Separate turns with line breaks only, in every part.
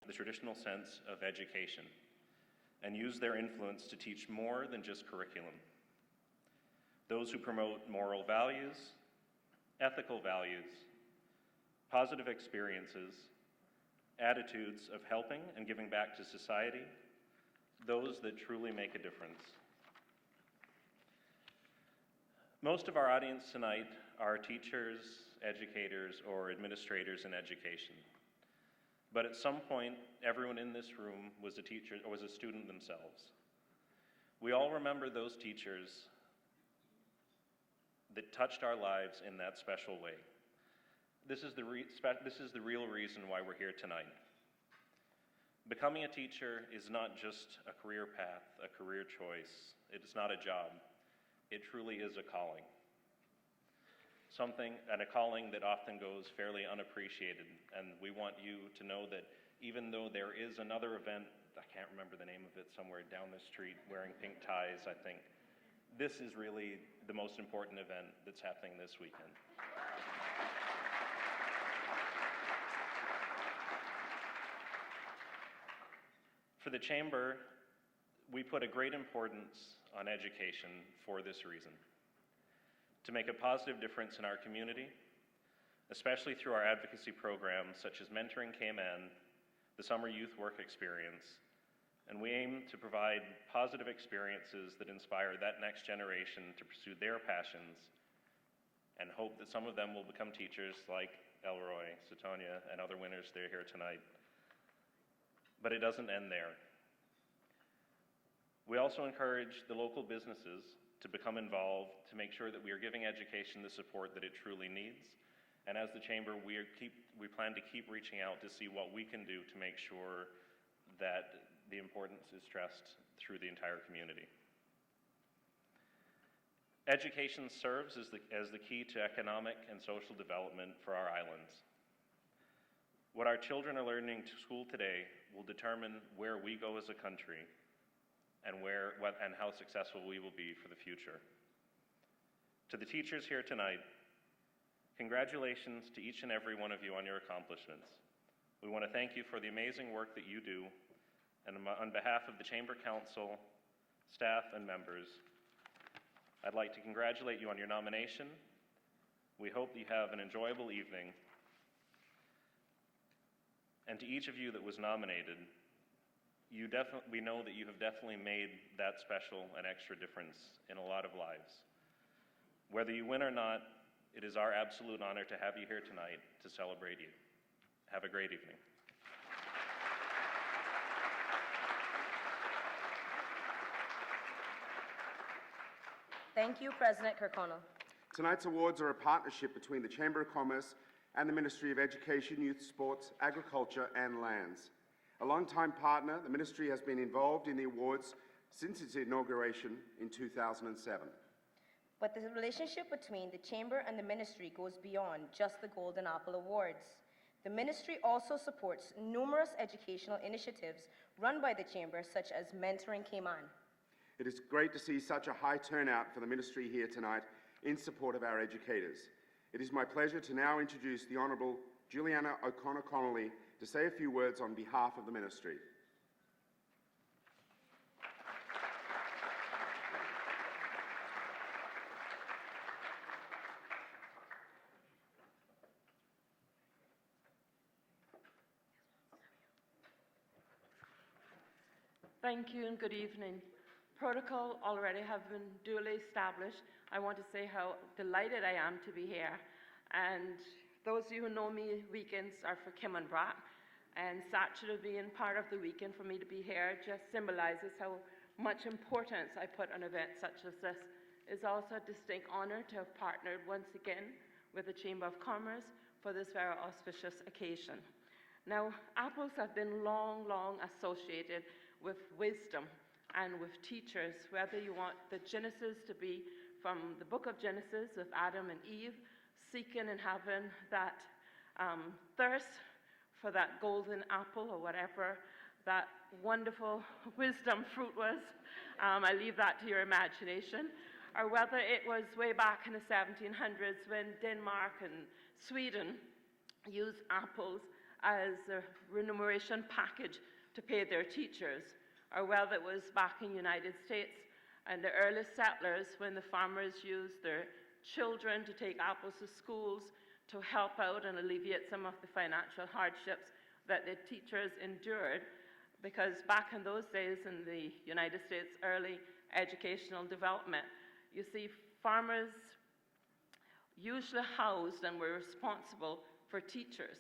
the traditional sense of education and use their influence to teach more than just curriculum. Those who promote moral values, ethical values, positive experiences, attitudes of helping and giving back to society, those that truly make a difference. Most of our audience tonight are teachers, educators, or administrators in education. But at some point, everyone in this room was a teacher or was a student themselves. We all remember those teachers that touched our lives in that special way. This is the real reason why we're here tonight. Becoming a teacher is not just a career path, a career choice. It is not a job. It truly is a calling. A calling that often goes fairly unappreciated. And we want you to know that even though there is another event, I can't remember the name of it, somewhere down the street wearing pink ties, I think, this is really the most important event that's happening this weekend. For the Chamber, we put a great importance on education for this reason. To make a positive difference in our community, especially through our advocacy programs such as Mentoring Cayman, the Summer Youth Work Experience, and we aim to provide positive experiences that inspire that next generation to pursue their passions and hope that some of them will become teachers like Elroy, Satonia, and other winners that are here tonight. But it doesn't end there. We also encourage the local businesses to become involved to make sure that we are giving education the support that it truly needs. And as the Chamber, we plan to keep reaching out to see what we can do to make sure that the importance is stressed through the entire community. Education serves as the key to economic and social development for our islands. What our children are learning to school today will determine where we go as a country and how successful we will be for the future. To the teachers here tonight, congratulations to each and every one of you on your accomplishments. We want to thank you for the amazing work that you do, and on behalf of the Chamber Council, staff, and members, I'd like to congratulate you on your nomination. We hope that you have an enjoyable evening. And to each of you that was nominated, we know that you have definitely made that special and extra difference in a lot of lives. Whether you win or not, it is our absolute honor to have you here tonight to celebrate you. Have a great evening.
Thank you, President Kirkconnell.
Tonight's awards are a partnership between the Chamber of Commerce and the Ministry of Education, Youth, Sports, Agriculture and Lands. A long-time partner, the Ministry has been involved in the awards since its inauguration in 2007.
But the relationship between the Chamber and the Ministry goes beyond just the Golden Apple Awards. The Ministry also supports numerous educational initiatives run by the Chamber, such as Mentoring Cayman.
It is great to see such a high turnout for the Ministry here tonight in support of our educators. It is my pleasure to now introduce the Honourable Juliana O'Connor-Connolly to say a few words on behalf of the Ministry.
Thank you and good evening. Protocol already have been duly established. I want to say how delighted I am to be here. And those of you who know me, weekends are for Kim and Brat. And Saturday being part of the weekend for me to be here just symbolizes how much importance I put on events such as this. It's also a distinct honour to have partnered once again with the Chamber of Commerce for this very auspicious occasion. Now, apples have been long associated with wisdom and with teachers, whether you want the Genesis to be from the book of Genesis with Adam and Eve, seeking and having that thirst for that golden apple or whatever that wonderful wisdom fruit was. I leave that to your imagination. Or whether it was way back in the 1700s when Denmark and Sweden used apples as a remuneration package to pay their teachers, or whether it was back in the United States and the early settlers when the farmers used their children to take apples to schools to help out and alleviate some of the financial hardships that the teachers endured, because back in those days in the United States early educational development, you see farmers usually housed and were responsible for teachers.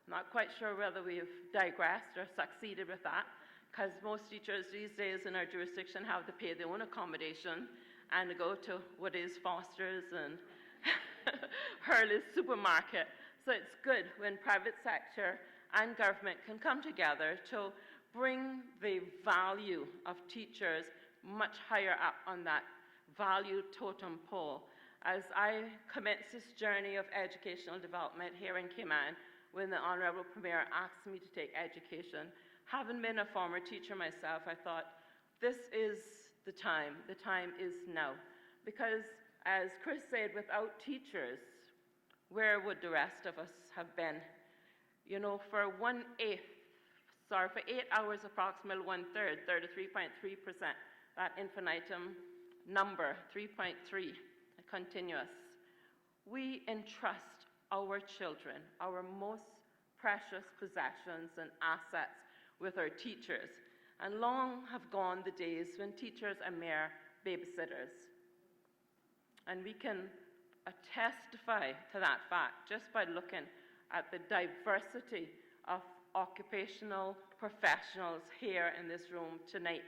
Not quite sure whether we've digressed or succeeded with that, because most teachers these days in our jurisdiction have to pay their own accommodation and to go to what is Foster's and Hurley's supermarket. So it's good when private sector and government can come together to bring the value of teachers much higher up on that value totem pole. As I commenced this journey of educational development here in Cayman, when the Honourable Premier asked me to take education, having been a former teacher myself, I thought, this is the time is now. Because as Chris said, without teachers, where would the rest of us have been? You know, for 8 hours, approximately 1/3, 33.3%, that infinitum number, 3.3, continuous. We entrust our children, our most precious possessions and assets, with our teachers. And long have gone the days when teachers are mere babysitters. And we can testify to that fact just by looking at the diversity of occupational professionals here in this room tonight.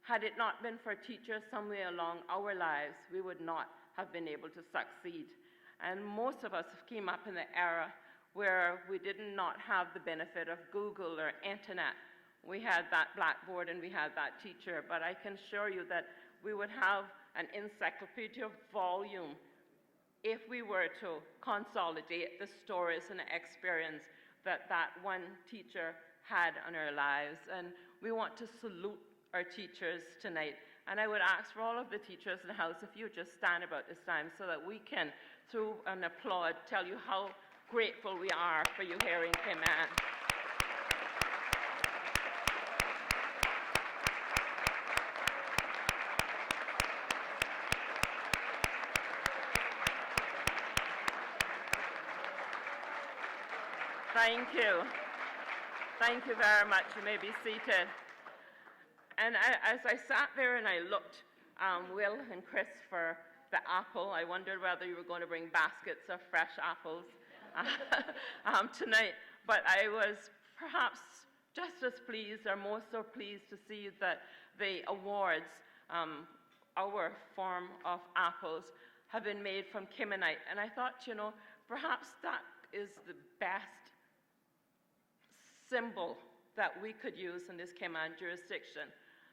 Had it not been for teachers somewhere along our lives, we would not have been able to succeed. And most of us came up in the era where we did not have the benefit of Google or internet. We had that blackboard and we had that teacher, but I can assure you that we would have an encyclopedia volume if we were to consolidate the stories and experience that that one teacher had on our lives. And we want to salute our teachers tonight. And I would ask for all of the teachers in the house, if you just stand about this time so that we can, through an applaud, tell you how grateful we are for you here in Cayman. Thank you. Thank you very much. You may be seated. And as I sat there and I looked, Will and Chris, for the apple, I wondered whether you were going to bring baskets of fresh apples tonight. But I was perhaps just as pleased, or more so pleased, to see that the awards, our form of apples, have been made from Caymanite. And I thought, you know, perhaps that is the best symbol that we could use in this Cayman jurisdiction,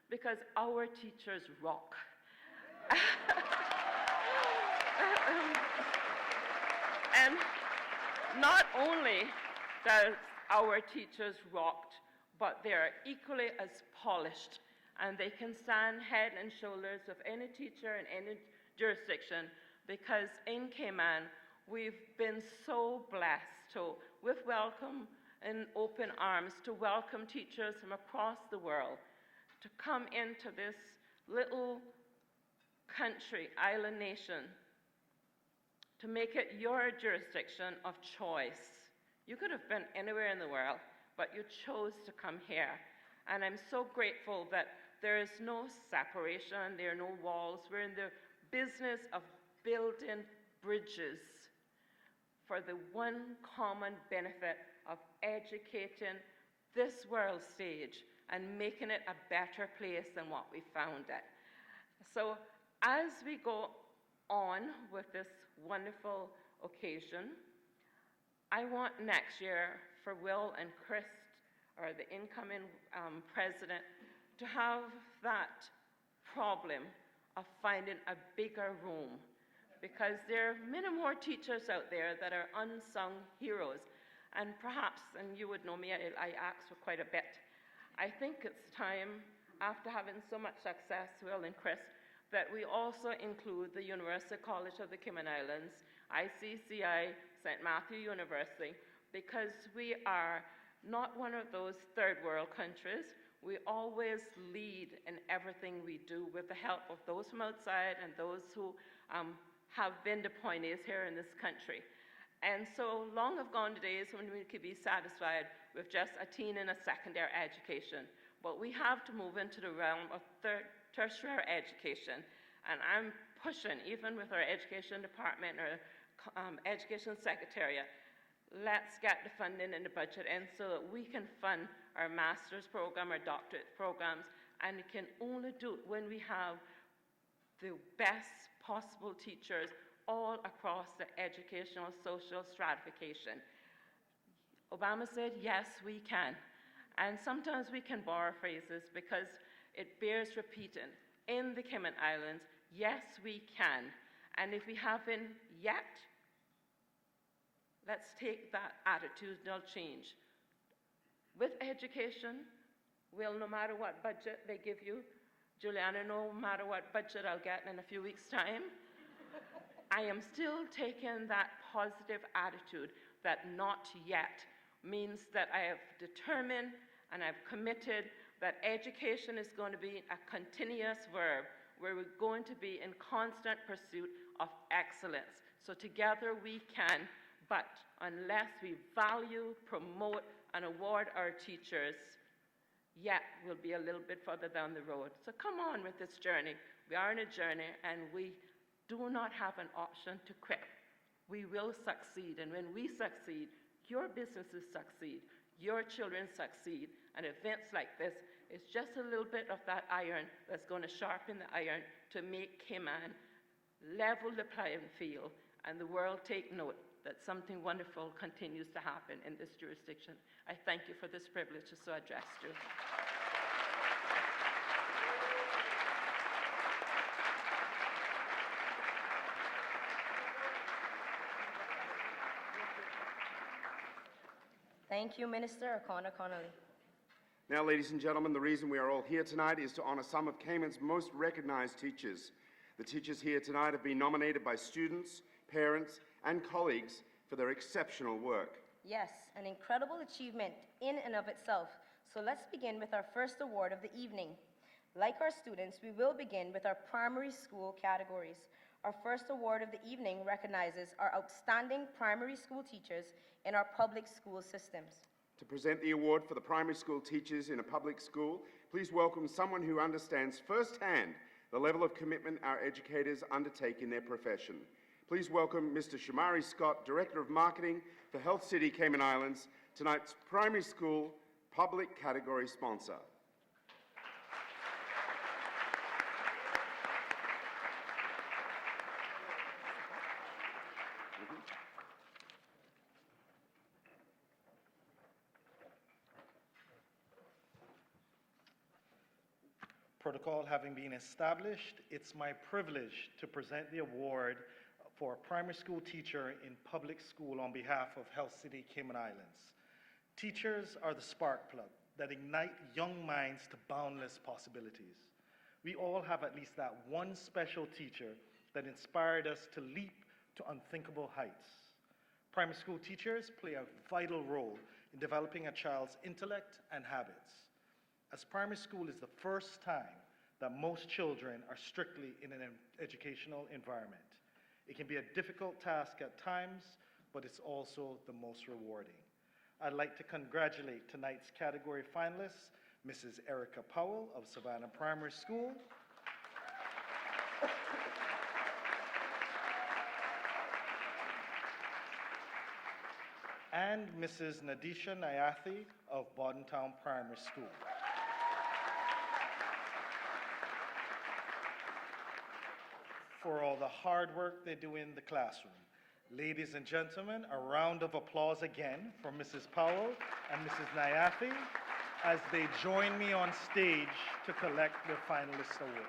because our teachers rock. And not only does our teachers rock, but they are equally as polished, and they can stand head and shoulders with any teacher in any jurisdiction, because in Cayman, we've been so blessed to, with welcome and open arms, to welcome teachers from across the world to come into this little country, island nation, to make it your jurisdiction of choice. You could have been anywhere in the world, but you chose to come here. And I'm so grateful that there is no separation, there are no walls. We're in the business of building bridges for the one common benefit of educating this world stage and making it a better place than what we found it. So as we go on with this wonderful occasion, I want next year for Will and Chris, or the incoming president, to have that problem of finding a bigger room, because there are many more teachers out there that are unsung heroes. And perhaps, and you would know me, I ask for quite a bit. I think it's time, after having so much success, Will and Chris, that we also include the University College of the Cayman Islands, ICCI, St. Matthew University, because we are not one of those third world countries. We always lead in everything we do with the help of those from outside and those who have been the pioneers here in this country. And so long have gone the days when we could be satisfied with just a teen and a secondary education. But we have to move into the realm of tertiary education. And I'm pushing, even with our education department or education secretariat, let's get the funding in the budget in so that we can fund our master's program, our doctorate programs, and we can only do it when we have the best possible teachers all across the educational social stratification. Obama said, yes, we can. And sometimes we can borrow phrases because it bears repeating. In the Cayman Islands, yes, we can. And if we haven't yet, let's take that attitudinal change. With education, no matter what budget they give you, Juliana, no matter what budget I'll get in a few weeks' time, I am still taking that positive attitude that not yet means that I have determined and I've committed that education is going to be a continuous verb where we're going to be in constant pursuit of excellence. So together we can, but unless we value, promote, and award our teachers, yet we'll be a little bit further down the road. So come on with this journey. We are on a journey, and we do not have an option to quit. We will succeed, and when we succeed, your businesses succeed, your children succeed, and events like this is just a little bit of that iron that's going to sharpen the iron to make Cayman level the playing field, and the world take note that something wonderful continues to happen in this jurisdiction. I thank you for this privilege to so address you.
Thank you, Minister O'Connor Connolly.
Now, ladies and gentlemen, the reason we are all here tonight is to honour some of Cayman's most recognised teachers. The teachers here tonight have been nominated by students, parents and colleagues for their exceptional work.
Yes, an incredible achievement in and of itself. So let's begin with our first award of the evening. Like our students, we will begin with our primary school categories. Our first award of the evening recognizes our outstanding primary school teachers in our public school systems.
To present the award for the primary school teachers in a public school, please welcome someone who understands firsthand the level of commitment our educators undertake in their profession. Please welcome Mr. Shamari Scott, Director of Marketing for Health City Cayman Islands, tonight's primary school public category sponsor.
Protocol having been established, it's my privilege to present the award for a primary school teacher in public school on behalf of Health City Cayman Islands. Teachers are the spark plug that ignite young minds to boundless possibilities. We all have at least that one special teacher that inspired us to leap to unthinkable heights. Primary school teachers play a vital role in developing a child's intellect and habits, as primary school is the first time that most children are strictly in an educational environment. It can be a difficult task at times, but it's also the most rewarding. I'd like to congratulate tonight's category finalists, Mrs. Erica Powell of Savannah Primary School, and Mrs. Nadisha Nayathi of Bordentown Primary School. For all the hard work they do in the classroom. Ladies and gentlemen, a round of applause again for Mrs. Powell and Mrs. Nayathi as they join me on stage to collect their finalist award.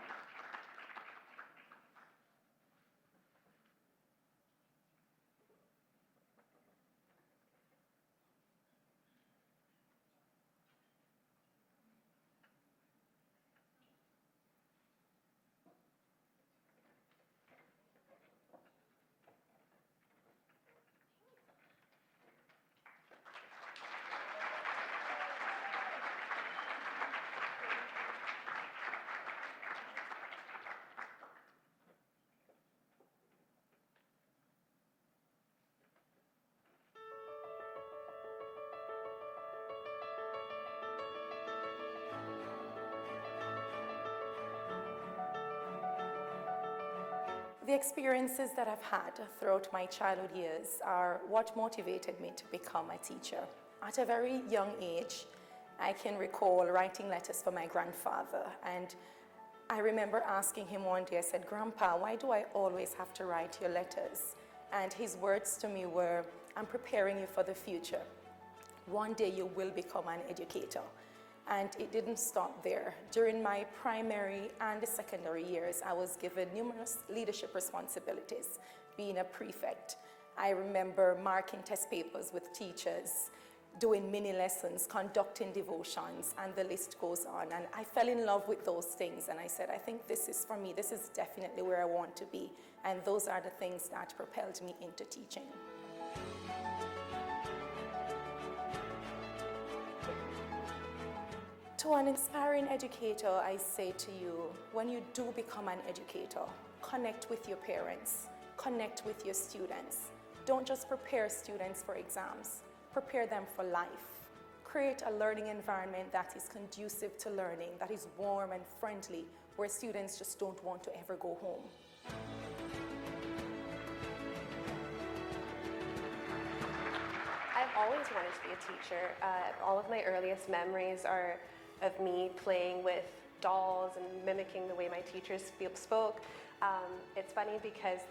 The experiences that I've had throughout my childhood years are what motivated me to become a teacher. At a very young age, I can recall writing letters for my grandfather, and I remember asking him one day, I said, "Grandpa, why do I always have to write your letters?" And his words to me were, "I'm preparing you for the future. One day you will become an educator." And it didn't stop there. During my primary and secondary years, I was given numerous leadership responsibilities, being a prefect. I remember marking test papers with teachers, doing mini lessons, conducting devotions, and the list goes on. And I fell in love with those things, and I said, I think this is for me. This is definitely where I want to be. And those are the things that propelled me into teaching. To an inspiring educator, I say to you, when you do become an educator, connect with your parents, connect with your students. Don't just prepare students for exams, prepare them for life. Create a learning environment that is conducive to learning, that is warm and friendly, where students just don't want to ever go home.
I've always wanted to be a teacher. All of my earliest memories are of me playing with dolls and mimicking the way my teachers spoke. It's funny because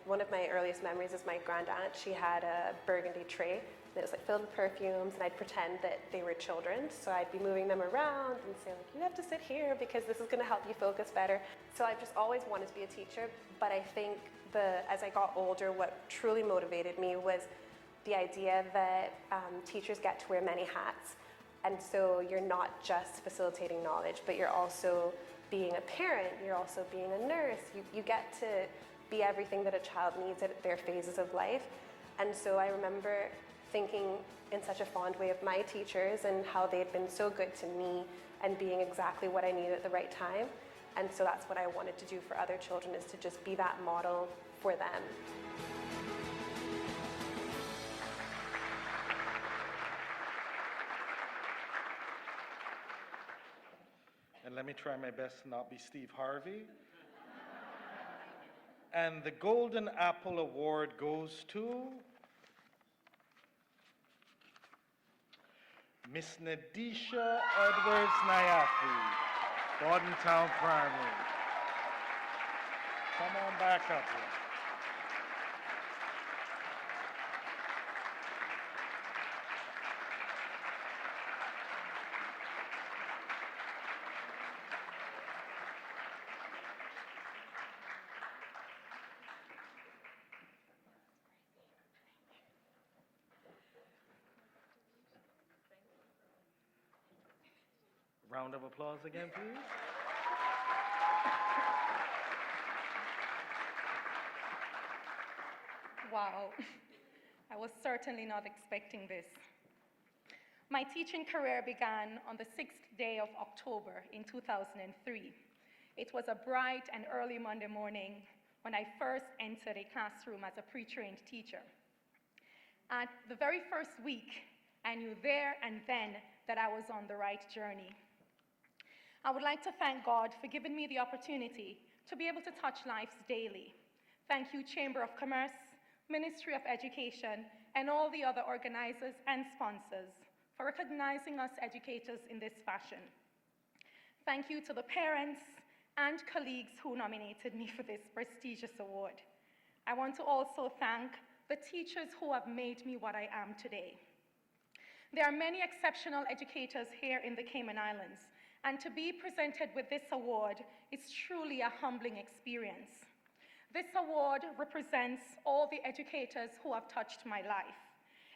one of my earliest memories is my grandaunt. She had a burgundy tray that was like filled with perfumes, and I'd pretend that they were children. So I'd be moving them around and say, like, you have to sit here because this is going to help you focus better. So I've just always wanted to be a teacher. But I think as I got older, what truly motivated me was the idea that teachers get to wear many hats. And so you're not just facilitating knowledge, but you're also being a parent, you're also being a nurse. You get to be everything that a child needs at their phases of life. And so I remember thinking in such a fond way of my teachers and how they'd been so good to me and being exactly what I needed at the right time. And so that's what I wanted to do for other children, is to just be that model for them.
And let me try my best to not be Steve Harvey. And the Golden Apple Award goes to Miss Nadisha Edwards-Nayafi, Bordentown Primary. Come on back up here. Round of applause again, please.
Wow, I was certainly not expecting this. My teaching career began on the 6th day of October in 2003. It was a bright and early Monday morning when I first entered a classroom as a pre-trained teacher. At the very first week, I knew there and then that I was on the right journey. I would like to thank God for giving me the opportunity to be able to touch lives daily. Thank you, Chamber of Commerce, Ministry of Education, and all the other organizers and sponsors for recognizing us educators in this fashion. Thank you to the parents and colleagues who nominated me for this prestigious award. I want to also thank the teachers who have made me what I am today. There are many exceptional educators here in the Cayman Islands, and to be presented with this award is truly a humbling experience. This award represents all the educators who have touched my life.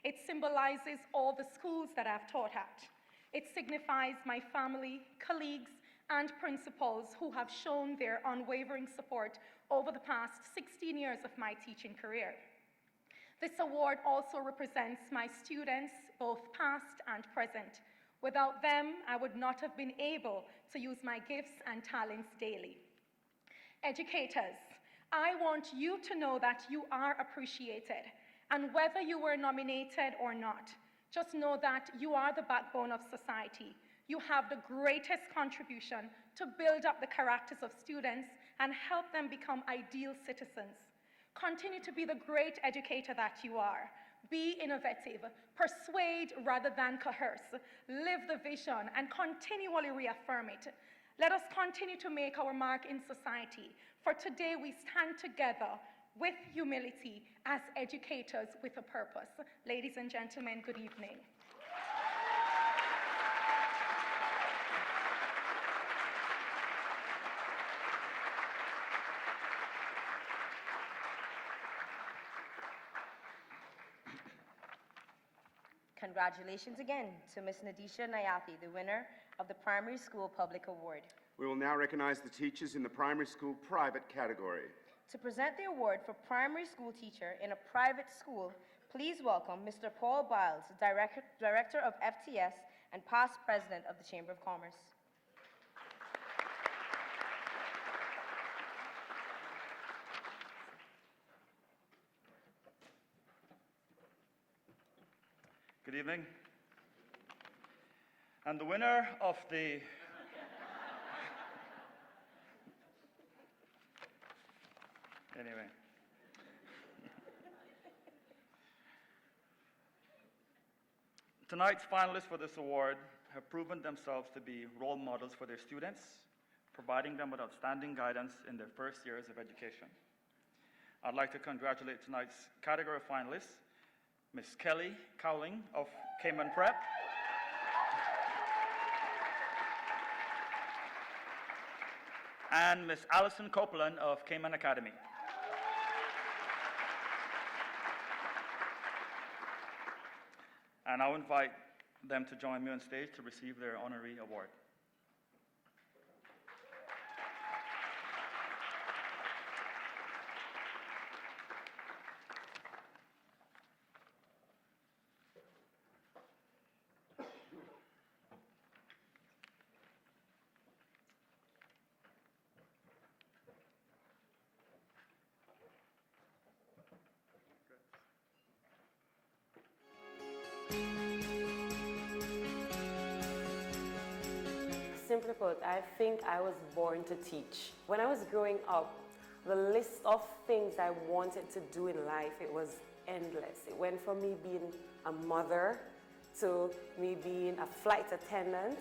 It symbolizes all the schools that I've taught at. It signifies my family, colleagues, and principals who have shown their unwavering support over the past 16 years of my teaching career. This award also represents my students, both past and present. Without them, I would not have been able to use my gifts and talents daily. Educators, I want you to know that you are appreciated, and whether you were nominated or not, just know that you are the backbone of society. You have the greatest contribution to build up the characters of students and help them become ideal citizens. Continue to be the great educator that you are. Be innovative, persuade rather than coerce, live the vision, and continually reaffirm it. Let us continue to make our mark in society, for today we stand together with humility as educators with a purpose. Ladies and gentlemen, good evening.
Congratulations again to Ms. Nadisha Nayathi, the winner of the Primary School Public Award.
We will now recognize the teachers in the primary school private category.
To present the award for Primary School Teacher in a private school, please welcome Mr. Paul Biles, Director of FTS and past President of the Chamber of Commerce.
Good evening. And the winner of the anyway. Tonight's finalists for this award have proven themselves to be role models for their students, providing them with outstanding guidance in their first years of education. I'd like to congratulate tonight's category finalists, Ms. Kelly Cowling of Cayman Prep, and Ms. Allison Copeland of Cayman Academy. And I'll invite them to join me on stage to receive their honorary award.
Simply put, I think I was born to teach. When I was growing up, the list of things I wanted to do in life, it was endless. It went from me being a mother to me being a flight attendant,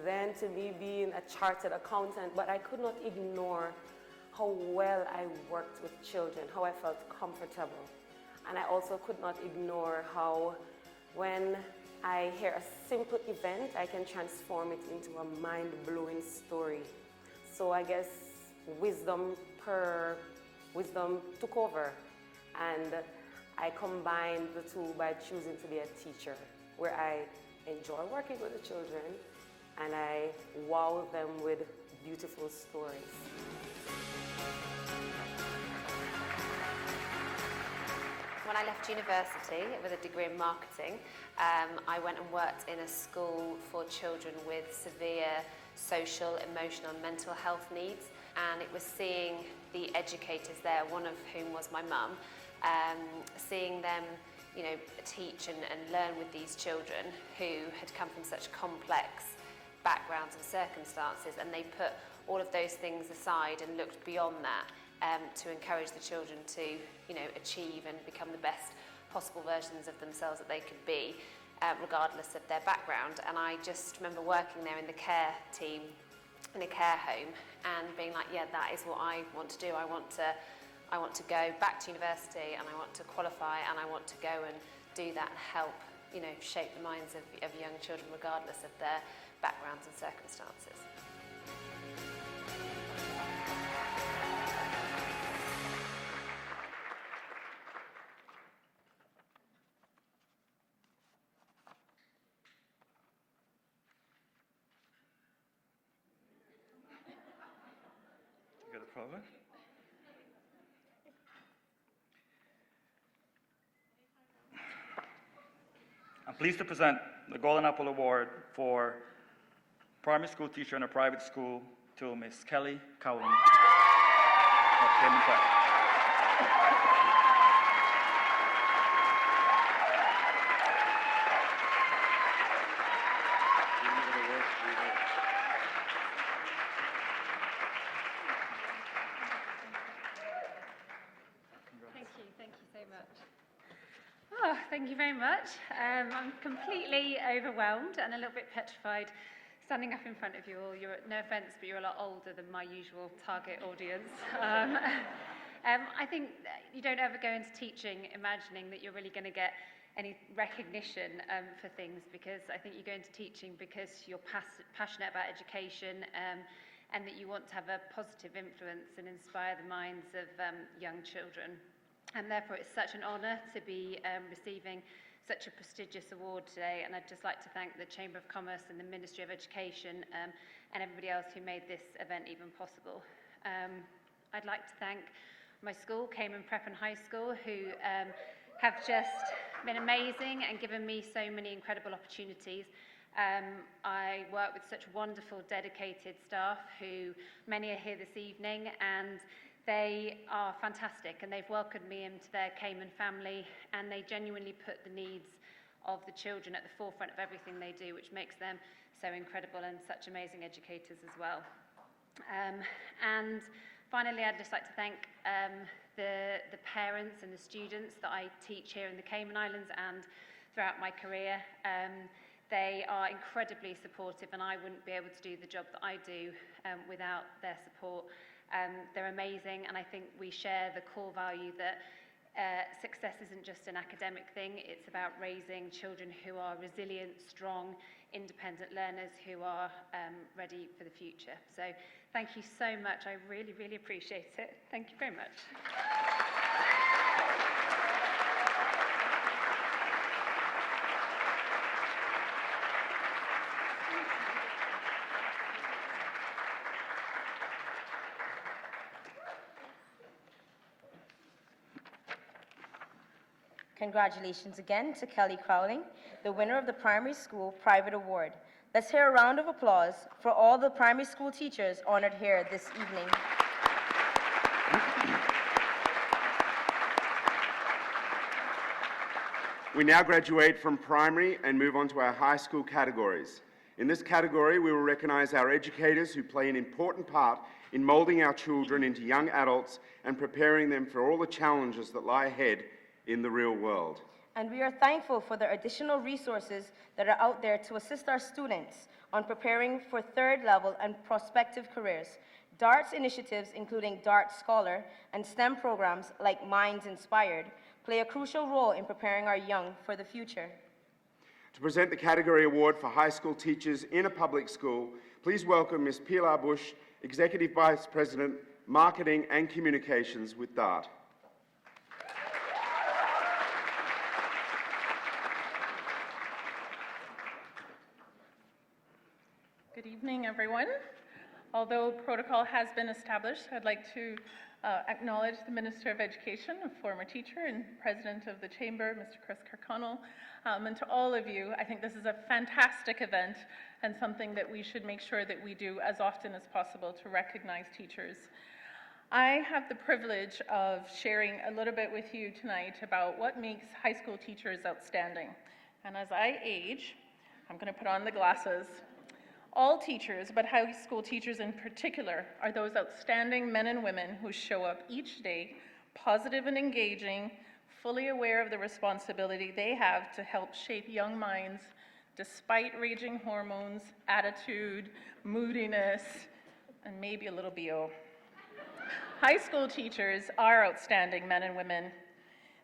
then to me being a chartered accountant, but I could not ignore how well I worked with children, how I felt comfortable. And I also could not ignore how when I hear a simple event, I can transform it into a mind-blowing story. So I guess wisdom took over, and I combined the two by choosing to be a teacher, where I enjoy working with the children and I wow them with beautiful stories.
When I left university with a degree in marketing, I went and worked in a school for children with severe social, emotional and mental health needs, and it was seeing the educators there, one of whom was my mum, seeing them teach and learn with these children who had come from such complex backgrounds and circumstances, and they put all of those things aside and looked beyond that to encourage the children to achieve and become the best possible versions of themselves that they could be, regardless of their background. And I just remember working there in the care team in a care home and being like, yeah, that is what I want to do. I want to go back to university, and I want to qualify, and I want to go and do that and help shape the minds of young children regardless of their backgrounds and circumstances.
You got a problem? I'm pleased to present the Golden Apple Award for primary school teacher in a private school to Ms. Kelly Cowling of Cayman Prep.
Thank you very much. I'm completely overwhelmed and a little bit petrified standing up in front of you all. No offence, but you're a lot older than my usual target audience. I think you don't ever go into teaching imagining that you're really going to get any recognition for things, because I think you go into teaching because you're passionate about education and that you want to have a positive influence and inspire the minds of young children. And therefore it's such an honour to be receiving such a prestigious award today, and I'd just like to thank the Chamber of Commerce and the Ministry of Education and everybody else who made this event even possible. I'd like to thank my school, Cayman Prep and High School, who have just been amazing and given me so many incredible opportunities. I work with such wonderful, dedicated staff who many are here this evening, and they are fantastic, and they've welcomed me into their Cayman family, and they genuinely put the needs of the children at the forefront of everything they do, which makes them so incredible and such amazing educators as well. And finally, I'd just like to thank the parents and the students that I teach here in the Cayman Islands and throughout my career. They are incredibly supportive, and I wouldn't be able to do the job that I do without their support. They're amazing, and I think we share the core value that success isn't just an academic thing. It's about raising children who are resilient, strong, independent learners who are ready for the future. So thank you so much. I really, really appreciate it. Thank you very much.
Congratulations again to Kelly Crowling, the winner of the Primary School Private Award. Let's hear a round of applause for all the primary school teachers honored here this evening.
We now graduate from primary and move on to our high school categories. In this category, we will recognise our educators who play an important part in moulding our children into young adults and preparing them for all the challenges that lie ahead in the real world.
And we are thankful for the additional resources that are out there to assist our students on preparing for third level and prospective careers. DARTS initiatives, including DART Scholar and STEM programs like Minds Inspired, play a crucial role in preparing our young for the future.
To present the category award for high school teachers in a public school, please welcome Ms. Pilar Bush, Executive Vice President, Marketing and Communications with DART.
Good evening, everyone. Although protocol has been established, I'd like to acknowledge the Minister of Education, a former teacher and President of the Chamber, Mr. Chris Kirkconnell, and to all of you. I think this is a fantastic event and something that we should make sure that we do as often as possible to recognize teachers. I have the privilege of sharing a little bit with you tonight about what makes high school teachers outstanding. And as I age, I'm going to put on the glasses. All teachers, but high school teachers in particular, are those outstanding men and women who show up each day, positive and engaging, fully aware of the responsibility they have to help shape young minds despite raging hormones, attitude, moodiness, and maybe a little BO. High school teachers are outstanding men and women.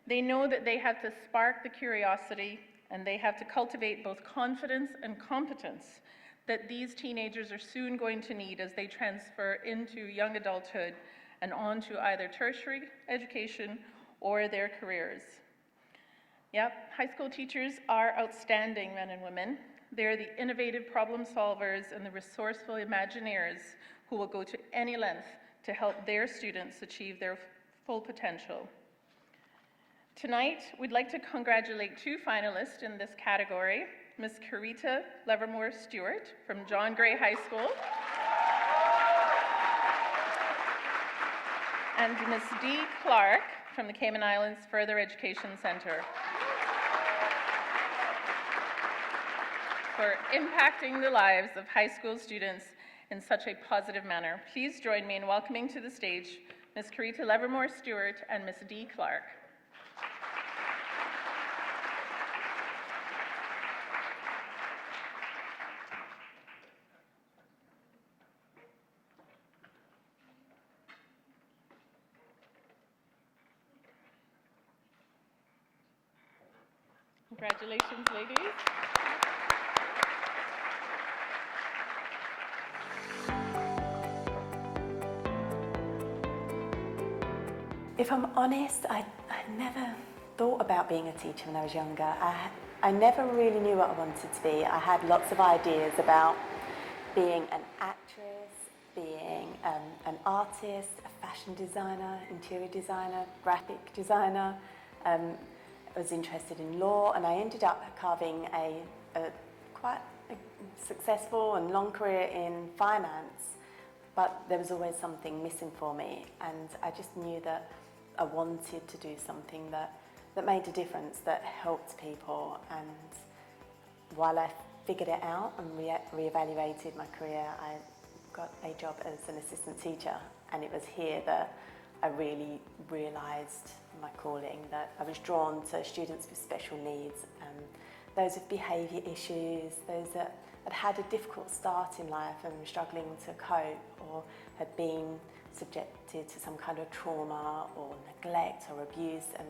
They know that they have to spark the curiosity, and they have to cultivate both confidence and competence that these teenagers are soon going to need as they transfer into young adulthood and on to either tertiary education or their careers. Yep, high school teachers are outstanding men and women. They're the innovative problem solvers and the resourceful Imagineers who will go to any length to help their students achieve their full potential. Tonight, we'd like to congratulate two finalists in this category, Ms. Carita Levermore-Stewart from John Gray High School and Ms. Dee Clark from the Cayman Islands Further Education Center for impacting the lives of high school students in such a positive manner. Please join me in welcoming to the stage Ms. Carita Levermore-Stewart and Ms. Dee Clark. Congratulations, ladies.
If I'm honest, I never thought about being a teacher when I was younger. I never really knew what I wanted to be. I had lots of ideas about being an actress, being an artist, a fashion designer, interior designer, graphic designer. I was interested in law, and I ended up carving a quite a successful and long career in finance, but there was always something missing for me, and I just knew that I wanted to do something that made a difference, that helped people. And while I figured it out and reevaluated my career, I got a job as an assistant teacher, and it was here that I really realised my calling, that I was drawn to students with special needs, those with behaviour issues, those that had had a difficult start in life and were struggling to cope, or had been subjected to some kind of trauma or neglect or abuse, and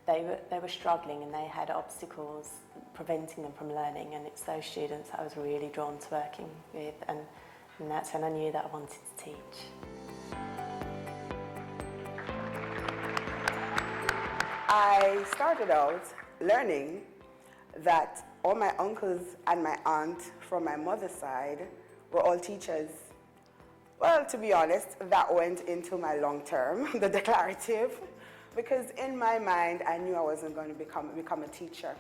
they were struggling and they had obstacles preventing them from learning, and it's those students I was really drawn to working with, and that's when I knew that I wanted to teach.
I started out learning that all my uncles and my aunt from my mother's side were all teachers. Well, to be honest, that went into my long term, the declarative, because in my mind, I knew I wasn't going to become a teacher.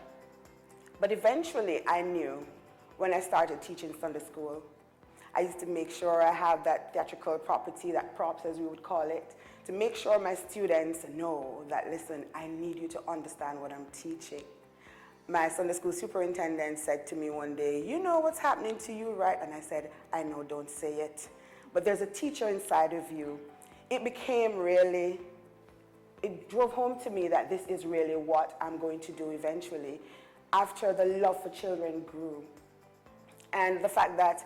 But eventually, I knew when I started teaching Sunday school. I used to make sure I have that theatrical property, that props as we would call it, to make sure my students know that, listen, I need you to understand what I'm teaching. My Sunday school superintendent said to me one day, you know what's happening to you, right? And I said, I know, don't say it. But there's a teacher inside of you. It drove home to me that this is really what I'm going to do eventually, after the love for children grew. And the fact that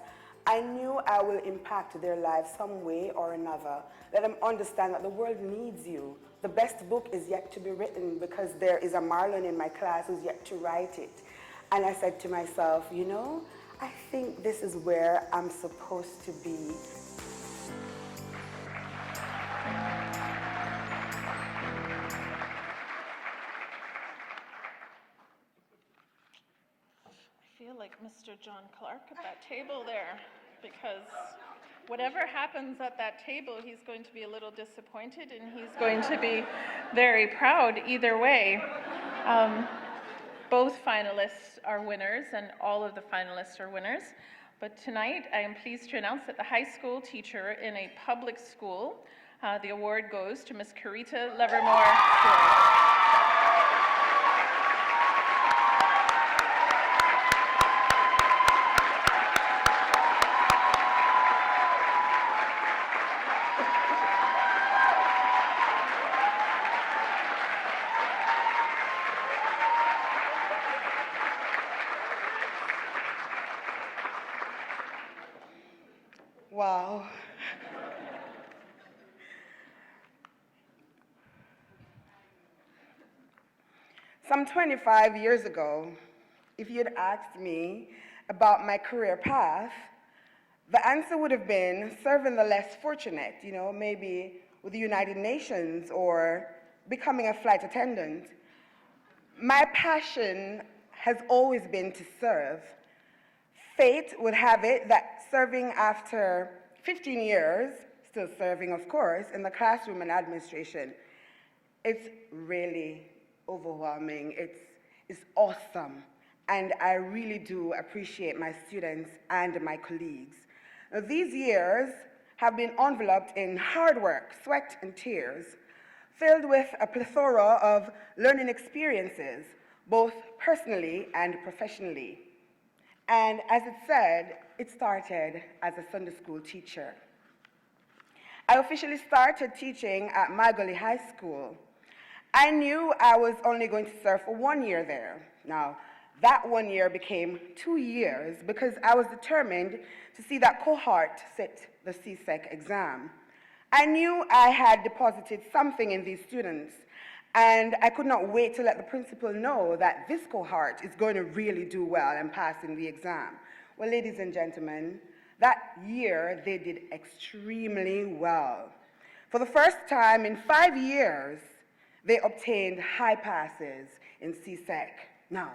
I knew I will impact their lives some way or another, let them understand that the world needs you. The best book is yet to be written, because there is a Marlon in my class who's yet to write it. And I said to myself, you know, I think this is where I'm supposed to be.
I feel like Mr. John Clark at that table there, because whatever happens at that table, he's going to be a little disappointed, and he's going to be very proud either way. Both finalists are winners, and all of the finalists are winners. But tonight, I am pleased to announce that the high school teacher in a public school, the award goes to Miss Carita Livermore.
Wow. Some 25 years ago, if you'd asked me about my career path, the answer would have been serving the less fortunate, you know, maybe with the United Nations or becoming a flight attendant. My passion has always been to serve. Fate would have it that serving after 15 years, still serving, of course, in the classroom and administration, it's really overwhelming. It's awesome. And I really do appreciate my students and my colleagues. Now, these years have been enveloped in hard work, sweat, and tears, filled with a plethora of learning experiences, both personally and professionally. And as it said, it started as a Sunday school teacher. I officially started teaching at Magoli High School. I knew I was only going to serve for 1 year there. Now, that 1 year became 2 years because I was determined to see that cohort sit the CSEC exam. I knew I had deposited something in these students, And I could not wait to let the principal know that this cohort is going to really do well and pass in the exam. Well, ladies and gentlemen, that year they did extremely well. For the first time in 5 years, they obtained high passes in CSEC. Now,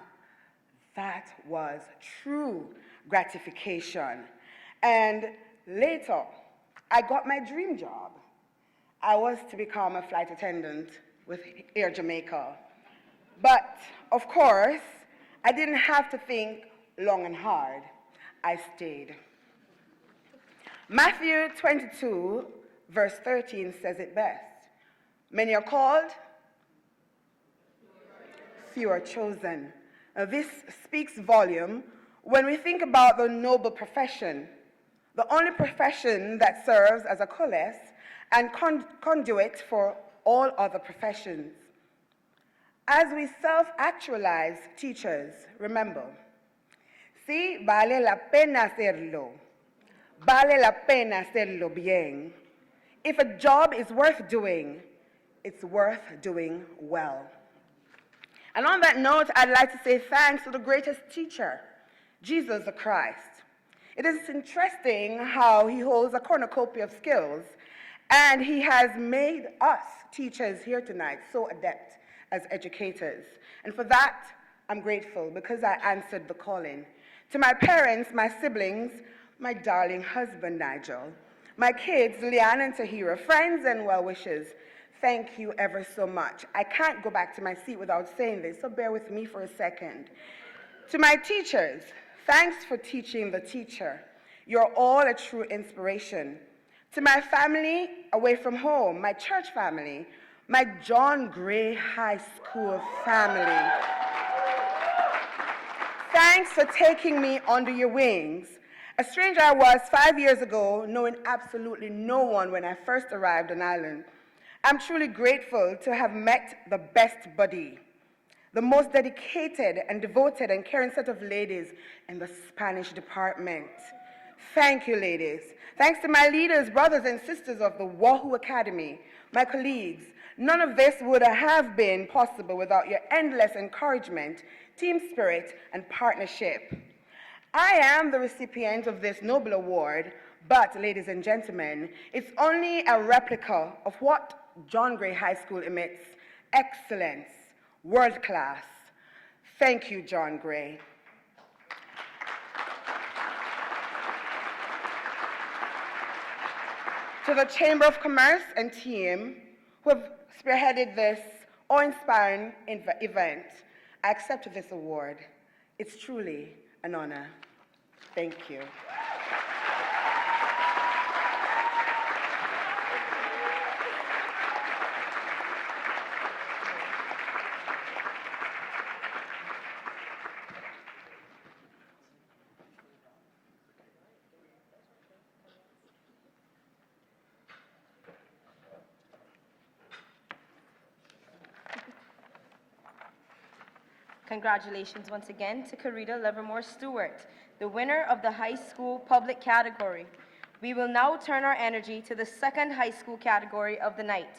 that was true gratification. And later, I got my dream job. I was to become a flight attendant with Air Jamaica. But, of course, I didn't have to think long and hard. I stayed. Matthew 22, verse 13 says it best. Many are called, few are chosen. Now, this speaks volume when we think about the noble profession, the only profession that serves as a coalesce and conduit for all other professions. As we self-actualize teachers, remember, sí, vale la pena hacerlo. Vale la pena hacerlo bien. If a job is worth doing, it's worth doing well. And on that note, I'd like to say thanks to the greatest teacher, Jesus the Christ. It is interesting how he holds a cornucopia of skills, and he has made us teachers here tonight so adept as educators. And for that, I'm grateful because I answered the calling. To my parents, my siblings, my darling husband, Nigel, my kids, Leanne and Tahira, friends and well-wishers, thank you ever so much. I can't go back to my seat without saying this, so bear with me for a second. To my teachers, thanks for teaching the teacher. You're all a true inspiration. To my family away from home, my church family, my John Gray High School family, thanks for taking me under your wings. A stranger I was 5 years ago, knowing absolutely no one when I first arrived on island. I'm truly grateful to have met the best buddy, the most dedicated and devoted and caring set of ladies in the Spanish department. Thank you, ladies. Thanks to my leaders, brothers and sisters of the Wahoo Academy, my colleagues. None of this would have been possible without your endless encouragement, team spirit, and partnership. I am the recipient of this noble award, but, ladies and gentlemen, it's only a replica of what John Gray High School emits: excellence, world class. Thank you, John Gray. To the Chamber of Commerce and team who have spearheaded this awe-inspiring event, I accept this award. It's truly an honor. Thank you.
Congratulations once again to Karita Livermore Stewart, the winner of the high school public category. We will now turn our energy to the second high school category of the night,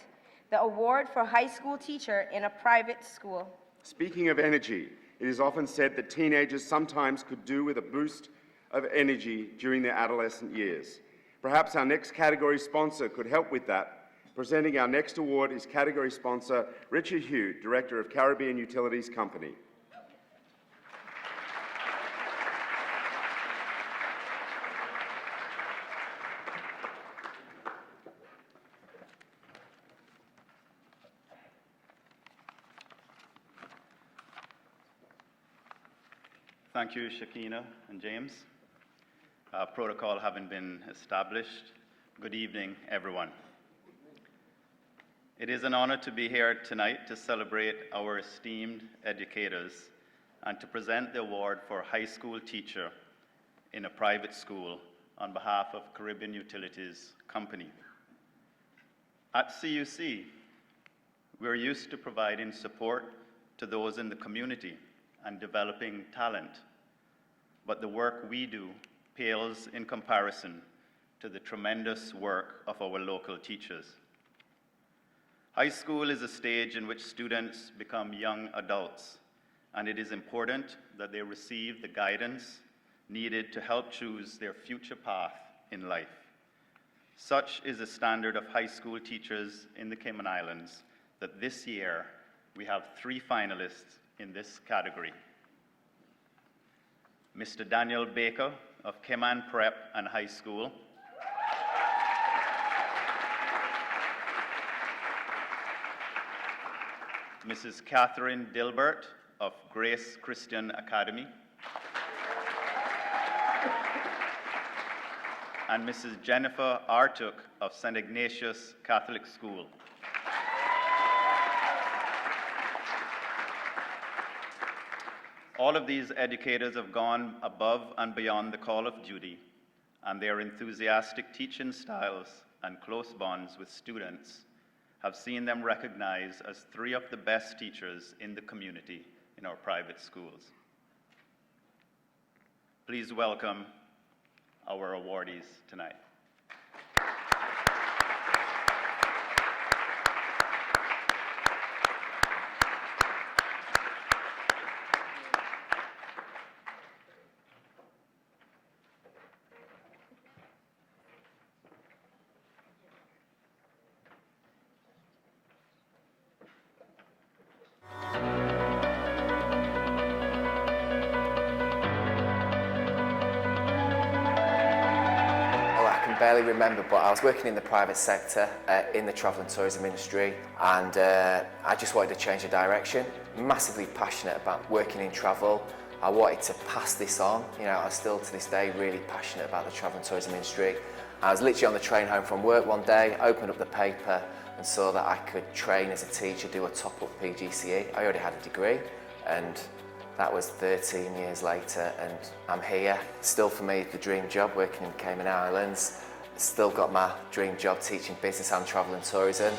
the award for high school teacher in a private school.
Speaking of energy, it is often said that teenagers sometimes could do with a boost of energy during their adolescent years. Perhaps our next category sponsor could help with that. Presenting our next award is category sponsor Richard Hugh, Director of Caribbean Utilities Company.
Thank you, Shakina and James. Protocol having been established, good evening, everyone. It is an honor to be here tonight to celebrate our esteemed educators and to present the award for high school teacher in a private school on behalf of Caribbean Utilities Company. At CUC, we're used to providing support to those in the community and developing talent, but the work we do pales in comparison to the tremendous work of our local teachers. High school is a stage in which students become young adults, and it is important that they receive the guidance needed to help choose their future path in life. Such is the standard of high school teachers in the Cayman Islands that this year we have 3 finalists in this category. Mr. Daniel Baker of Cayman Prep and High School, Mrs. Catherine Dilbert of Grace Christian Academy, and Mrs. Jennifer Artuk of St. Ignatius Catholic School. All of these educators have gone above and beyond the call of duty, and their enthusiastic teaching styles and close bonds with students have seen them recognized as 3 of the best teachers in the community in our private schools. Please welcome our awardees tonight.
Barely remember, but I was working in the private sector in the travel and tourism industry, and I just wanted to change the direction. Massively passionate about working in travel. I wanted to pass this on. You know, I'm still to this day really passionate about the travel and tourism industry. I was literally on the train home from work one day, opened up the paper and saw that I could train as a teacher, do a top-up PGCE. I already had a degree, and that was 13 years later, and I'm here. Still for me, the dream job, working in Cayman Islands. Still got my dream job teaching business and travel and tourism.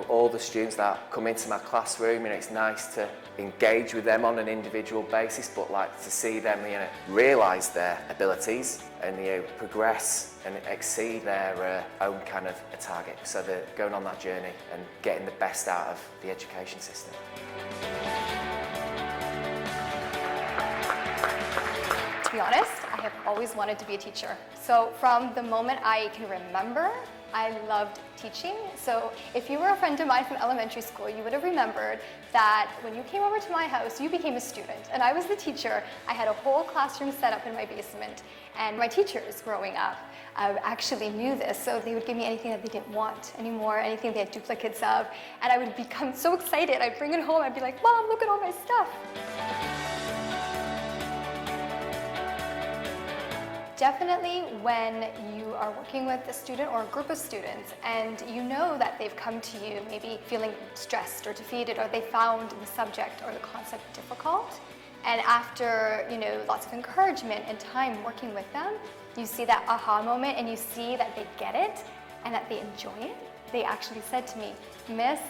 All the students that come into my classroom, you know, it's nice to engage with them on an individual basis, but like to see them, you know, realise their abilities and, you know, progress and exceed their own kind of a target. So they're going on that journey and getting the best out of the education system.
To be honest, I have always wanted to be a teacher. So from the moment I can remember, I loved teaching. So if you were a friend of mine from elementary school, you would have remembered that when you came over to my house, you became a student. And I was the teacher. I had a whole classroom set up in my basement. And my teachers growing up actually knew this. So they would give me anything that they didn't want anymore, anything they had duplicates of. And I would become so excited. I'd bring it home. I'd be like, Mom, look at all my stuff. Definitely when you are working with a student or a group of students and you know that they've come to you maybe feeling stressed or defeated, or they found the subject or the concept difficult, and after, you know, lots of encouragement and time working with them, you see that aha moment and you see that they get it and that they enjoy it. They actually said to me, Miss,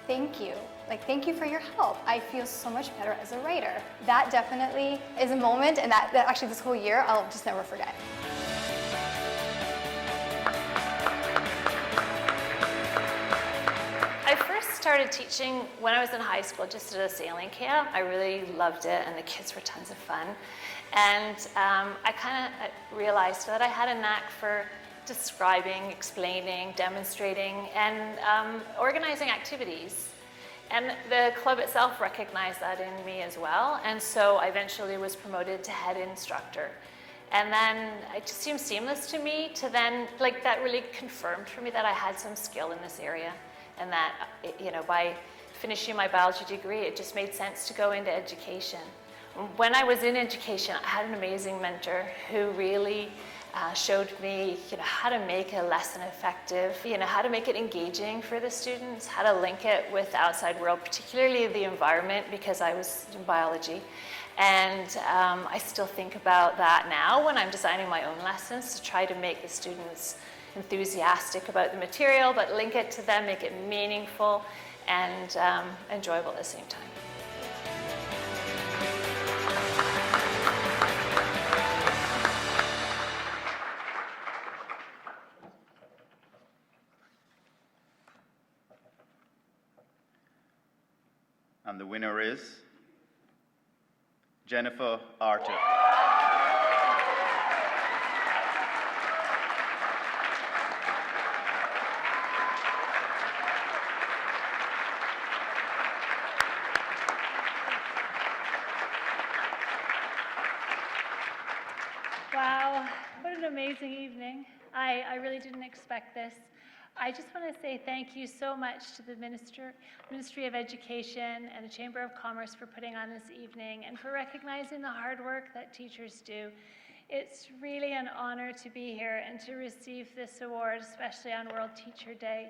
thank you. Like, thank you for your help. I feel so much better as a writer. That definitely is a moment, and that actually this whole year I'll just never forget.
I first started teaching when I was in high school, just at a sailing camp. I really loved it, and the kids were tons of fun. And I kind of realized that I had a knack for describing, explaining, demonstrating, and organizing activities. And the club itself recognized that in me as well, and so I eventually was promoted to head instructor. And then it just seemed seamless to me to then, like, that really confirmed for me that I had some skill in this area, and that, you know, by finishing my biology degree, it just made sense to go into education. When I was in education, I had an amazing mentor who really showed me, you know, how to make a lesson effective, you know, how to make it engaging for the students, how to link it with the outside world, particularly the environment, because I was in biology. And I still think about that now when I'm designing my own lessons, to try to make the students enthusiastic about the material, but link it to them, make it meaningful and enjoyable at the same time.
And the winner is Jennifer Archer.
Wow, what an amazing evening. I really didn't expect this. I just want to say thank you so much to the Ministry of Education and the Chamber of Commerce for putting on this evening and for recognizing the hard work that teachers do. It's really an honor to be here and to receive this award, especially on World Teacher Day.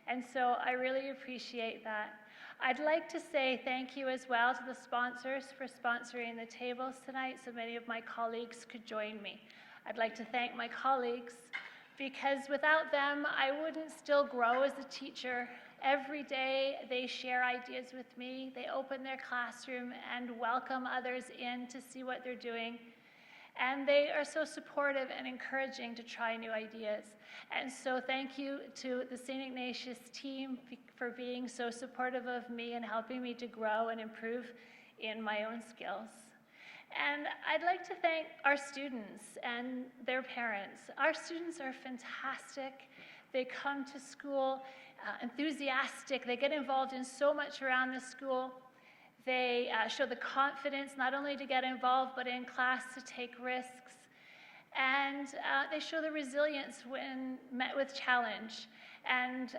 And so I really appreciate that. I'd like to say thank you as well to the sponsors for sponsoring the tables tonight so many of my colleagues could join me. I'd like to thank my colleagues because without them, I wouldn't still grow as a teacher. Every day they share ideas with me, they open their classroom and welcome others in to see what they're doing. And they are so supportive and encouraging to try new ideas. And so thank you to the St. Ignatius team for being so supportive of me and helping me to grow and improve in my own skills. And I'd like to thank our students and their parents. Our students are fantastic. They come to school enthusiastic. They get involved in so much around the school. They show the confidence not only to get involved, but in class to take risks. And they show the resilience when met with challenge. And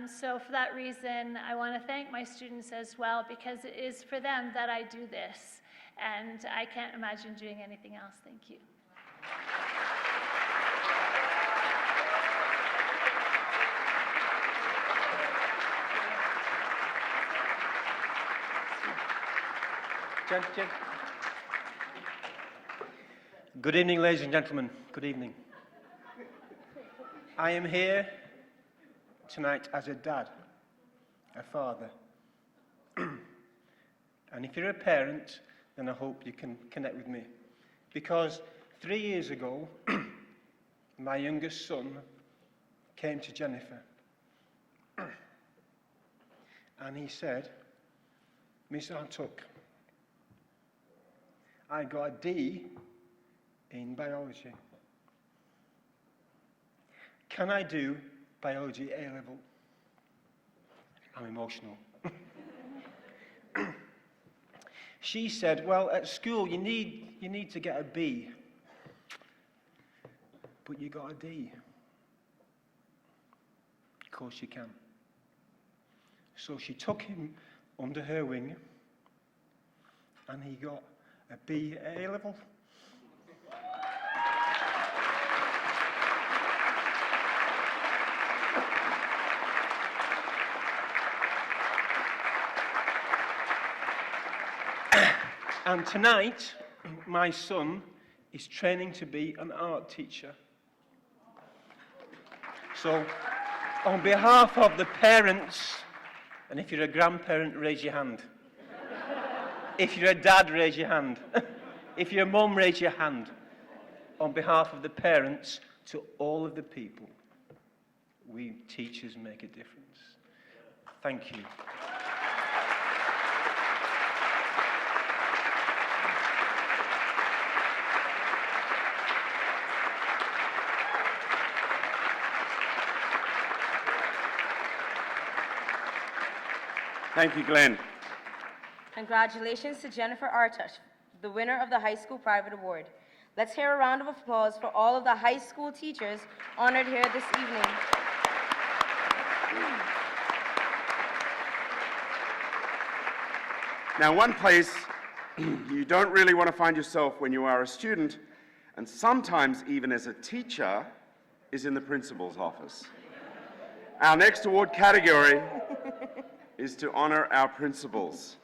so for that reason, I want to thank my students as well, because it is for them that I do this. And I can't imagine doing anything else. Thank you.
Jen. Good evening, ladies and gentlemen. Good evening. I am here tonight as a dad, a father. And if you're a parent, then I hope you can connect with me. Because 3 years ago, my youngest son came to Jennifer. And he said, Miss Artuk, I got a D in biology. Can I do biology A-level? I'm emotional. She said, well, at school you need to get a B, but you got a D. Of course you can. So she took him under her wing, and he got a B at A-level. And tonight, my son is training to be an art teacher. So, on behalf of the parents, and if you're a grandparent, raise your hand. If you're a dad, raise your hand. If you're a mum, raise your hand. On behalf of the parents, to all of the people, we teachers make a difference. Thank you.
Thank you, Glenn.
Congratulations to Jennifer Artush, the winner of the High School Private Award. Let's hear a round of applause for all of the high school teachers honored here this evening.
Now, one place you don't really want to find yourself when you are a student, and sometimes even as a teacher, is in the principal's office. Our next award category is to honor our principals.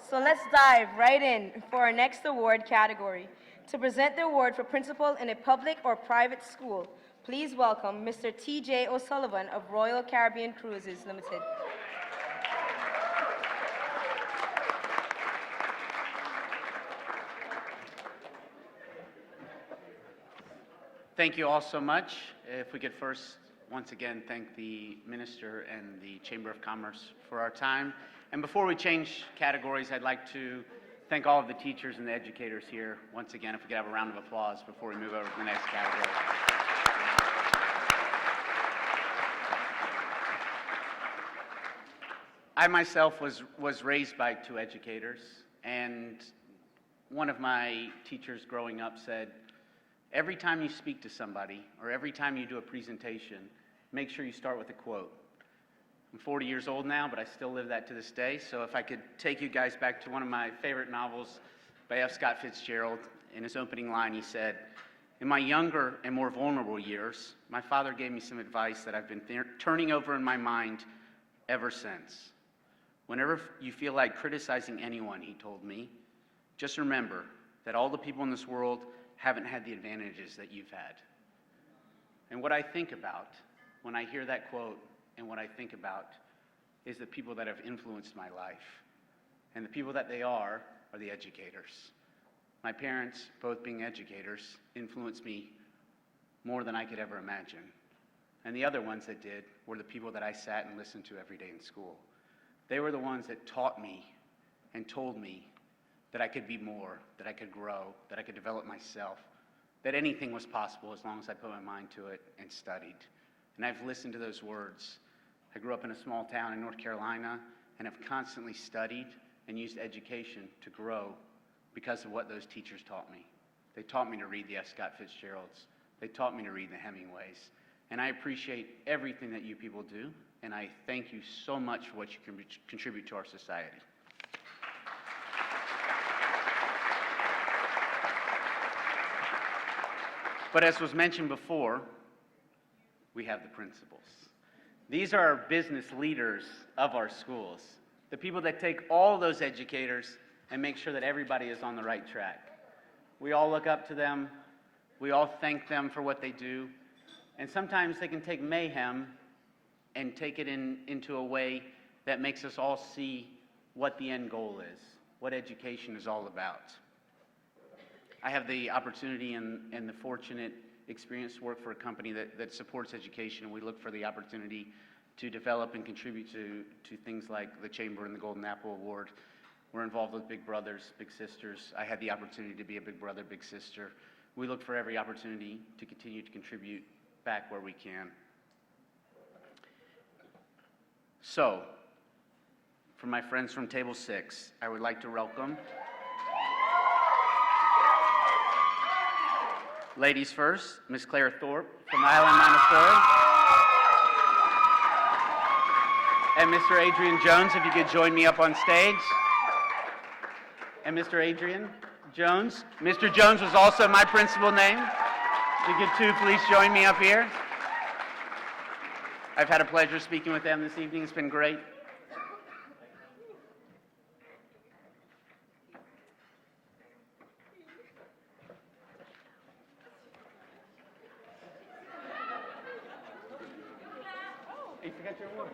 So let's dive right in for our next award category. To present the award for principal in a public or private school, please welcome Mr. T.J. O'Sullivan of Royal Caribbean Cruises Limited.
Thank you all so much. If we could first, once again, thank the Minister and the Chamber of Commerce for our time, And before we change categories, I'd like to thank all of the teachers and the educators here. Once again, if we could have a round of applause before we move over to the next category. I myself was raised by two educators, and one of my teachers growing up said, every time you speak to somebody or every time you do a presentation, make sure you start with a quote. I'm 40 years old now, but I still live that to this day. So if I could take you guys back to one of my favorite novels by F. Scott Fitzgerald. In his opening line, he said, in my younger and more vulnerable years, my father gave me some advice that I've been turning over in my mind ever since. Whenever you feel like criticizing anyone, he told me, just remember that all the people in this world haven't had the advantages that you've had. And what I think about when I hear that quote and what I think about is the people that have influenced my life. And the people that they are the educators. My parents, both being educators, influenced me more than I could ever imagine. And the other ones that did were the people that I sat and listened to every day in school. They were the ones that taught me and told me that I could be more, that I could grow, that I could develop myself, that anything was possible as long as I put my mind to it and studied. And I've listened to those words. I grew up in a small town in North Carolina and have constantly studied and used education to grow because of what those teachers taught me. They taught me to read the F. Scott Fitzgeralds. They taught me to read the Hemingways. And I appreciate everything that you people do, and I thank you so much for what you can contribute to our society. But as was mentioned before, we have the principals. These are our business leaders of our schools, the people that take all those educators and make sure that everybody is on the right track. We all look up to them. We all thank them for what they do. And sometimes they can take mayhem and take it into a way that makes us all see what the end goal is, what education is all about. I have the opportunity and the fortunate experience to work for a company that supports education. We look for the opportunity to develop and contribute to things like the Chamber and the Golden Apple Award. We're involved with Big Brothers, Big Sisters. I had the opportunity to be a big brother, big sister. We look for every opportunity to continue to contribute back where we can. So, for my friends from Table 6, I would like to welcome ladies first, Miss Claire Thorpe from Island Montessori. And Mr. Adrian Jones, if you could join me up on stage. And Mr. Adrian Jones. Mr. Jones was also my principal name. If you could too, please join me up here. I've had a pleasure speaking with them this evening. It's been great. You forgot your award.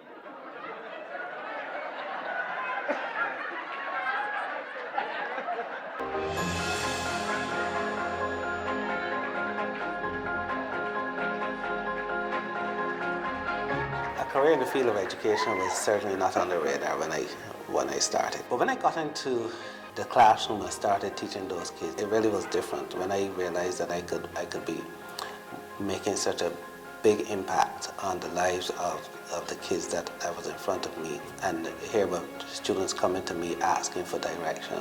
A career in the field of education was certainly not on the radar when I started. But when I got into the classroom and started teaching those kids, it really was different. When I realized that I could be making such a big impact on the lives of the kids that was in front of me, and here were students coming to me asking for direction,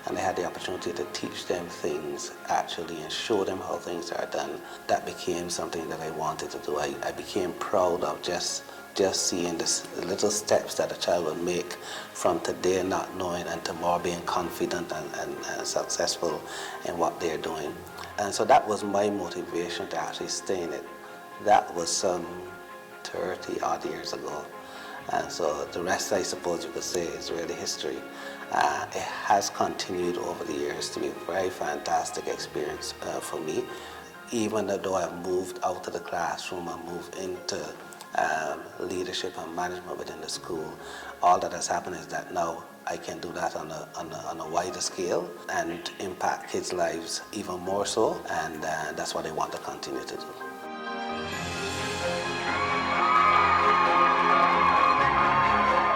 and I had the opportunity to teach them things actually and show them how things are done. That became something that I wanted to do. I became proud of just seeing the little steps that a child would make from today not knowing and tomorrow being confident and successful in what they're doing. And so that was my motivation to actually stay in it. That was some 30 odd years ago. And so the rest, I suppose you could say, is really history. It has continued over the years to be a very fantastic experience for me. Even though I've moved out of the classroom and moved into leadership and management within the school, all that has happened is that now I can do that on a wider scale and impact kids' lives even more so, and that's what I want to continue to do.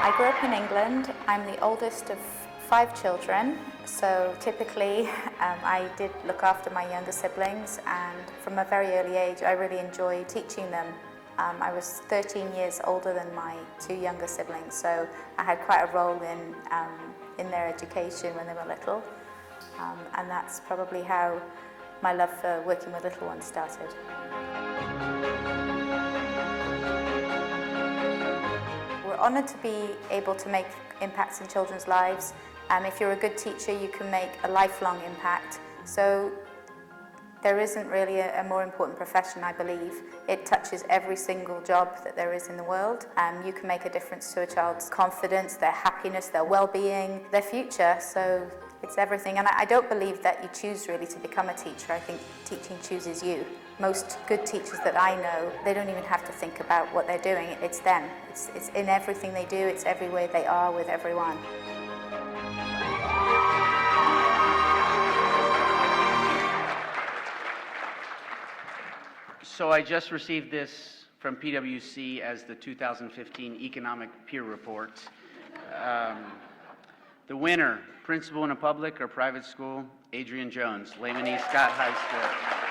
I
grew up in England. I'm the oldest of 5 children, so typically I did look after my younger siblings, and from a very early age I really enjoyed teaching them. I was 13 years older than my 2 younger siblings, so I had quite a role in their education when they were little, and that's probably how my love for working with little ones started. We're honoured to be able to make impacts in children's lives. If you're a good teacher, you can make a lifelong impact. So there isn't really a more important profession, I believe. It touches every single job that there is in the world. You can make a difference to a child's confidence, their happiness, their well-being, their future. So it's everything. And I don't believe that you choose really to become a teacher. I think teaching chooses you. Most good teachers that I know, they don't even have to think about what they're doing. It's them. It's in everything they do. It's everywhere they are with everyone.
So I just received this from PwC as the 2015 Economic Peer Report. The winner, principal in a public or private school, Adrian Jones, Lehman East Scott High School.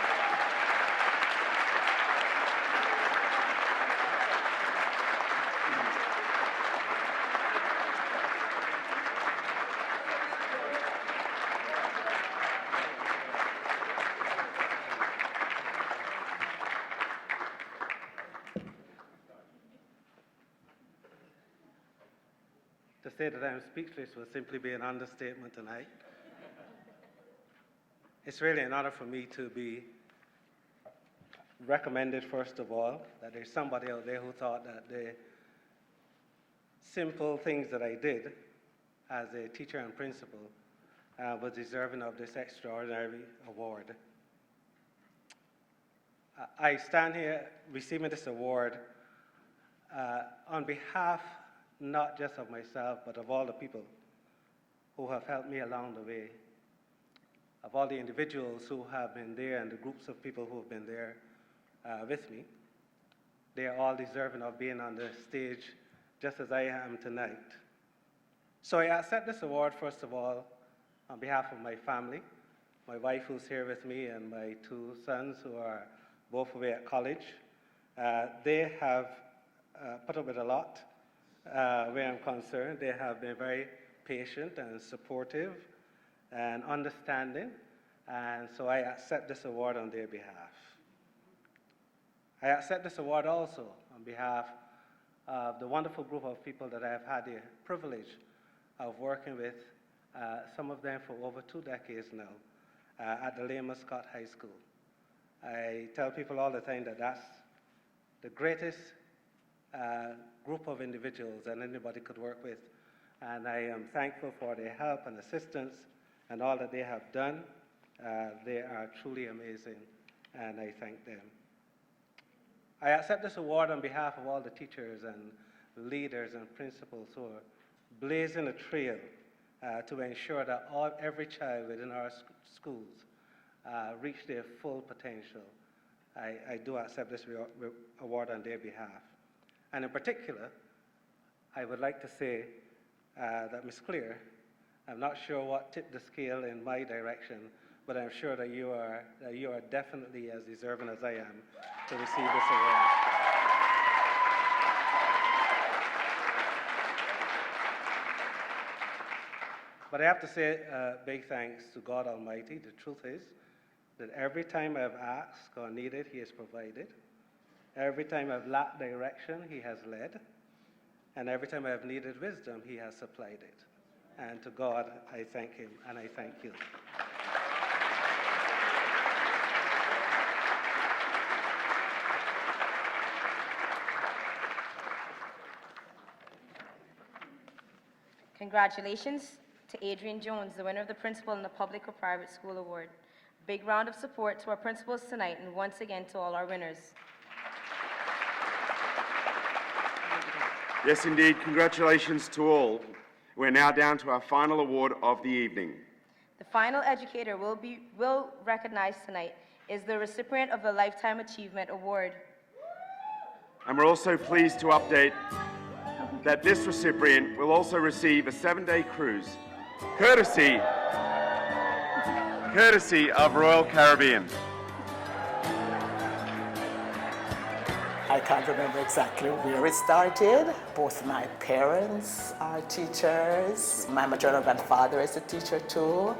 To say that I'm speechless would simply be an understatement tonight. It's really an honor for me to be recommended, first of all, that there's somebody out there who thought that the simple things that I did as a teacher and principal was deserving of this extraordinary award. I stand here receiving this award on behalf not just of myself, but of all the people who have helped me along the way, of all the individuals who have been there and the groups of people who have been there with me. They are all deserving of being on the stage just as I am tonight. So I accept this award, first of all, on behalf of my family, my wife who's here with me and my 2 sons who are both away at college. They have put up with a lot. Where I'm concerned, they have been very patient and supportive and understanding, and so I accept this award on their behalf. I accept this award also on behalf of the wonderful group of people that I've had the privilege of working with, some of them for over 2 decades now, at the Lehman Scott High School. I tell people all the time that that's the greatest group of individuals that anybody could work with, and I am thankful for their help and assistance and all that they have done. They are truly amazing, and I thank them. I accept this award on behalf of all the teachers and leaders and principals who are blazing a trail to ensure that every child within our schools reach their full potential. I do accept this award on their behalf. And in particular, I would like to say that Ms. Clear, I'm not sure what tipped the scale in my direction, but I'm sure that you are definitely as deserving as I am to receive this award. But I have to say big thanks to God Almighty. The truth is that every time I've asked or needed, He has provided. Every time I've lacked direction, He has led. And every time I've needed wisdom, He has supplied it. And to God, I thank Him, and I thank you.
Congratulations to Adrian Jones, the winner of the Principal in the Public or Private School Award. A big round of support to our principals tonight, and once again to all our winners.
Yes, indeed. Congratulations to all. We're now down to our final award of the evening.
The final educator will recognized tonight is the recipient of the Lifetime Achievement Award.
And we're also pleased to update that this recipient will also receive a 7-day cruise, courtesy of Royal Caribbean.
I can't remember exactly where it started. Both my parents are teachers. My maternal grandfather is a teacher too.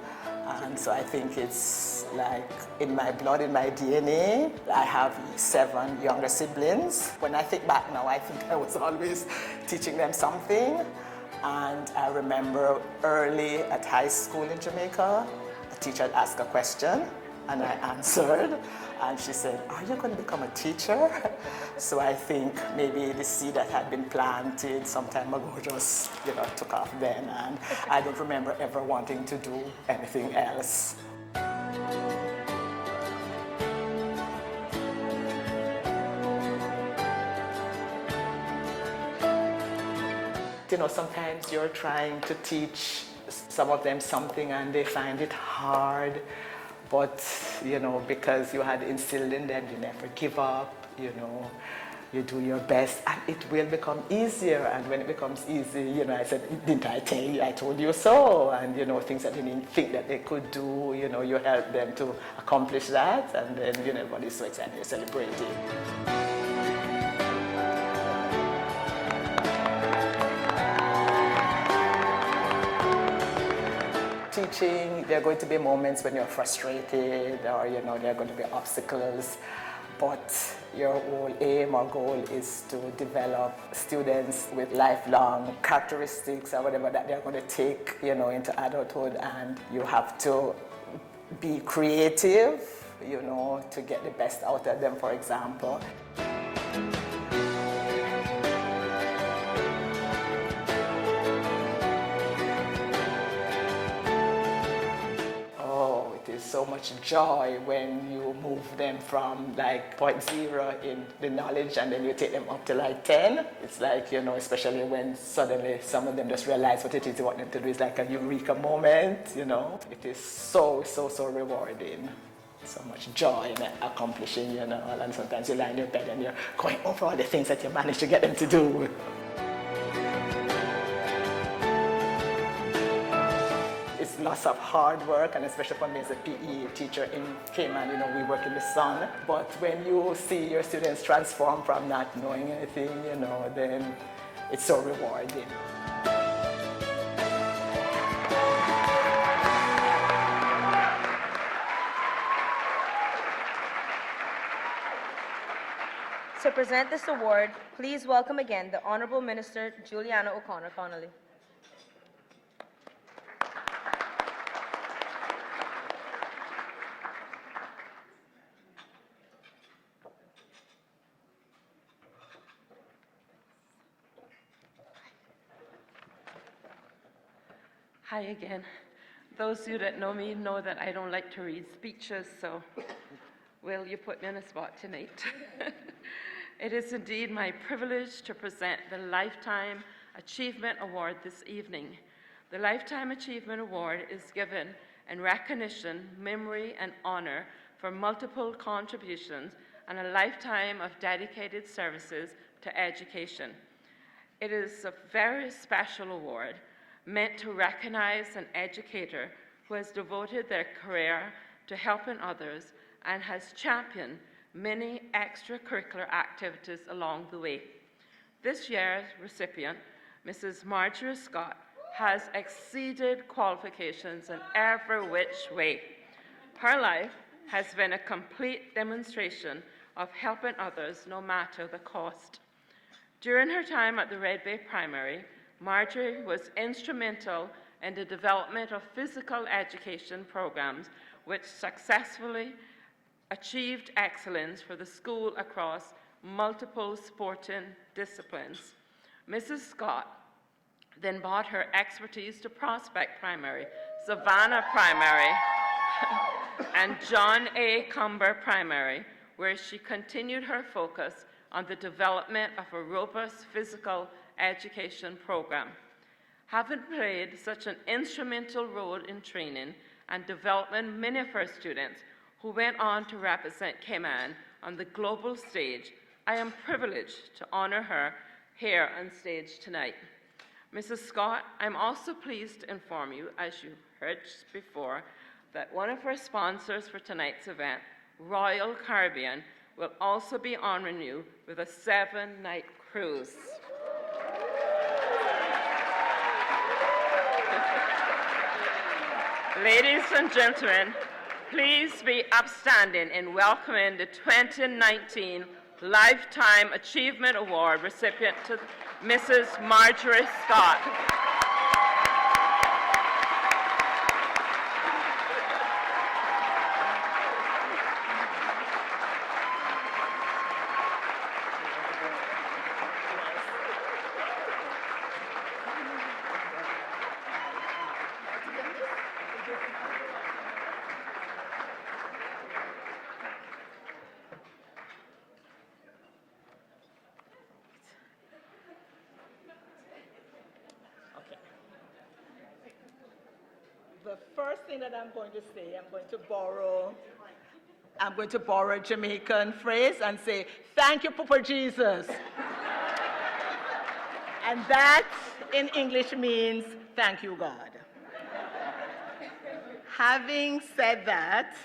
And so I think it's like in my blood, in my DNA. I have 7 younger siblings. When I think back now, I think I was always teaching them something. And I remember early at high school in Jamaica, a teacher had asked a question and I answered. And she said, "Are you going to become a teacher?" So I think maybe the seed that had been planted some time ago just, took off then. And I don't remember ever wanting to do anything else. Sometimes you're trying to teach some of them something and they find it hard. But, because you had instilled in them, you never give up, you do your best, and it will become easier. And when it becomes easy, I said, "Didn't I tell you? I told you so." And, things that they didn't think that they could do, you help them to accomplish that. And then, everybody's so excited, you're celebrating. Teaching, there are going to be moments when you're frustrated or, there are going to be obstacles, but your whole aim or goal is to develop students with lifelong characteristics or whatever that they're going to take, into adulthood, and you have to be creative, to get the best out of them, for example. So much joy when you move them from like 0.0 in the knowledge and then you take them up to like 10. It's like, especially when suddenly some of them just realize what it is you want them to do. It's like a eureka moment, It is so rewarding. So much joy in accomplishing, and sometimes you lie in your bed and you're going over all the things that you managed to get them to do. It's lots of hard work, and especially for me as a PE teacher in Cayman, we work in the sun. But when you see your students transform from not knowing anything, then it's so rewarding.
To present this award, please welcome again the Honourable Minister Juliana O'Connor-Connolly.
Hi again. Those of you that know me know that I don't like to read speeches, so will you put me on the spot tonight? It is indeed my privilege to present the Lifetime Achievement Award this evening. The Lifetime Achievement Award is given in recognition, memory, and honor for multiple contributions and a lifetime of dedicated services to education. It is a very special award meant to recognize an educator who has devoted their career to helping others and has championed many extracurricular activities along the way. This year's recipient, Mrs. Marjorie Scott, has exceeded qualifications in every which way. Her life has been a complete demonstration of helping others no matter the cost. During her time at the Red Bay Primary, Marjorie was instrumental in the development of physical education programs which successfully achieved excellence for the school across multiple sporting disciplines. Mrs. Scott then brought her expertise to Prospect Primary, Savannah Primary, and John A. Cumber Primary, where she continued her focus on the development of a robust physical education program. Having played such an instrumental role in training and developing many of her students who went on to represent Cayman on the global stage, I am privileged to honor her here on stage tonight. Mrs. Scott, I'm also pleased to inform you, as you heard before, that one of our sponsors for tonight's event, Royal Caribbean, will also be honoring you with a 7-night cruise. Ladies and gentlemen, please be upstanding in welcoming the 2019 Lifetime Achievement Award recipient to Mrs. Marjorie Scott.
The first thing that I'm going to say, I'm going to borrow a Jamaican phrase and say, thank you, Papa Jesus. And that in English means, thank you, God. Having said that,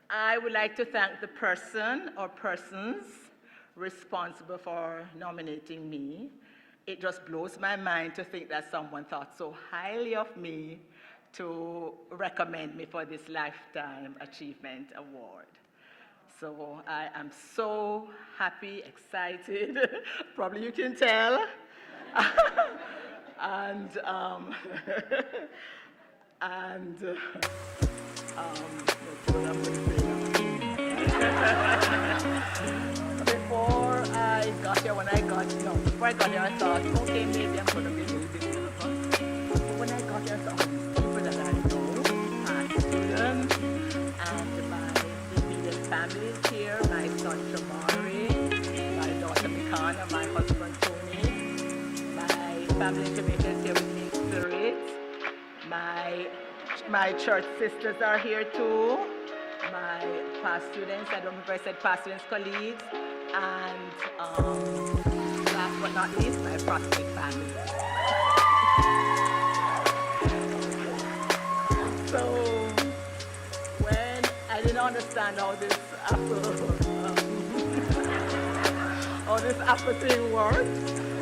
I would like to thank the person or persons responsible for nominating me. It just blows my mind to think that someone thought so highly of me to recommend me for this Lifetime Achievement Award. So I am so happy, excited, probably you can tell. Before I got here, I thought, okay, maybe I'm going to be a little bit nervous. But when I got here, I saw all these people that I know, past students, and my immediate family is here, my son Shamari, my daughter Mikana, my husband Tony, my family in Jamaica is here with me in spirit, my church sisters are here too, my past students, I don't remember if I said past students, colleagues, and last but not least, my prospect family. So when I didn't understand how this Apple thing worked,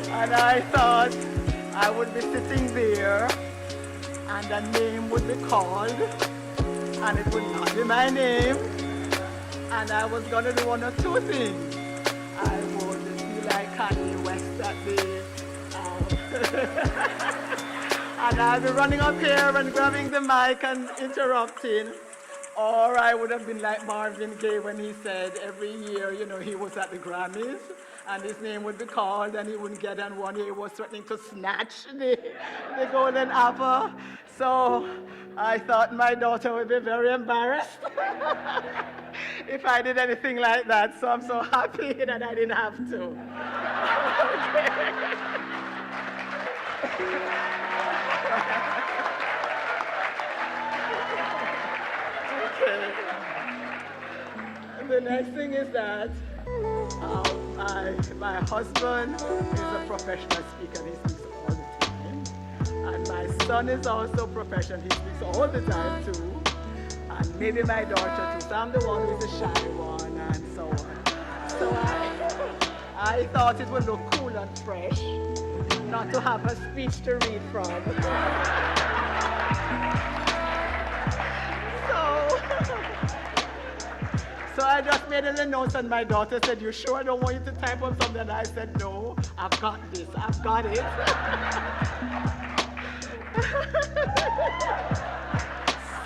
and I thought I would be sitting there and a name would be called and it would not be my name, and I was going to do one of two things. I would be like Kanye West at the and I'd be running up here and grabbing the mic and interrupting, or I would have been like Marvin Gaye when he said every year, he was at the Grammys and his name would be called and he wouldn't get, and one year he was threatening to snatch the golden apple. So I thought my daughter would be very embarrassed if I did anything like that. So I'm so happy that I didn't have to. Okay. The next thing is that my husband is a professional speaker. He speaks all the time. And my son is also professional. He speaks all the time too. And maybe my daughter too. So I'm the one who's the shy one and so on. So I thought it would look cool and fresh not to have a speech to read from. So I just made a little note, and my daughter said, "You sure I don't want you to type up something?" And I said, "No, I've got this, I've got it."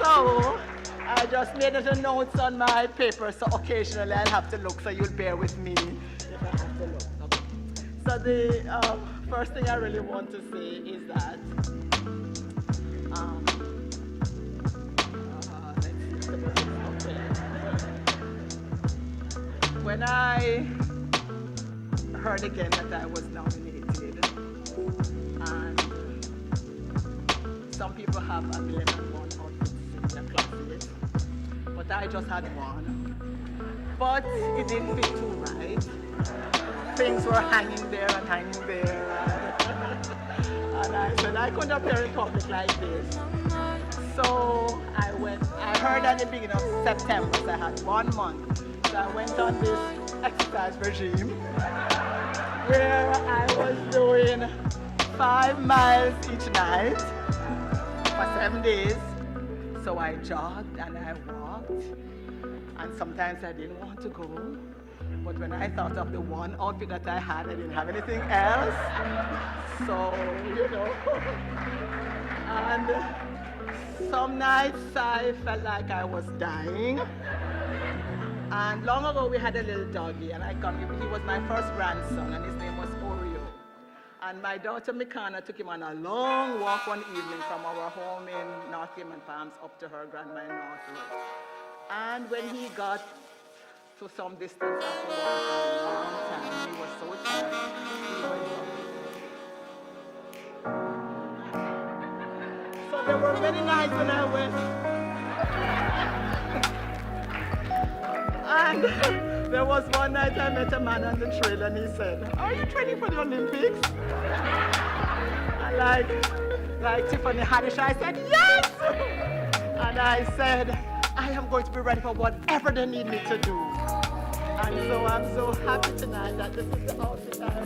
So I just made little notes on my paper, so occasionally I'll have to look, so you'll bear with me if I have to look. Okay. So the first thing I really want to say is that when I heard again that I was nominated, and some people have 1,001 outfits in their closet, but I just had one. but it didn't fit too right. Things were hanging there and hanging there. And I said, I couldn't appear in public like this. So I heard at the beginning of September, so I had 1 month. So I went on this exercise regime where I was doing 5 miles each night for 7 days. So I jogged and I walked, and sometimes I didn't want to go. But when I thought of the one outfit that I had, I didn't have anything else. So, you know. And some nights I felt like I was dying. And long ago we had a little doggy, and he was my first grandson, and his name was Oreo. And my daughter Mikana took him on a long walk one evening from our home in North Cayman Palms up to her grandma in Northwood. And when he got to some distance after walking a long time, he was so tired, he went up. So there were many nights when I went, and there was one night I met a man on the trail, and he said, "Are you training for the Olympics?" And like Tiffany Haddish, I said, "Yes!" And I said, "I am going to be ready for whatever they need me to do." And so I'm so happy tonight that this is the outfit I have.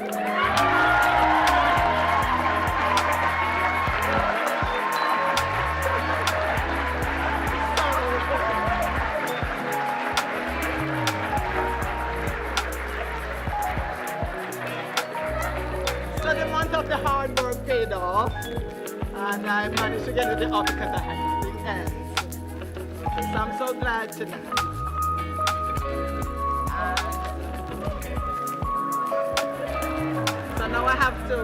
So the month of the hard work paid off, and I managed to get into the office because I had big ends. So I'm so glad tonight. So now I have to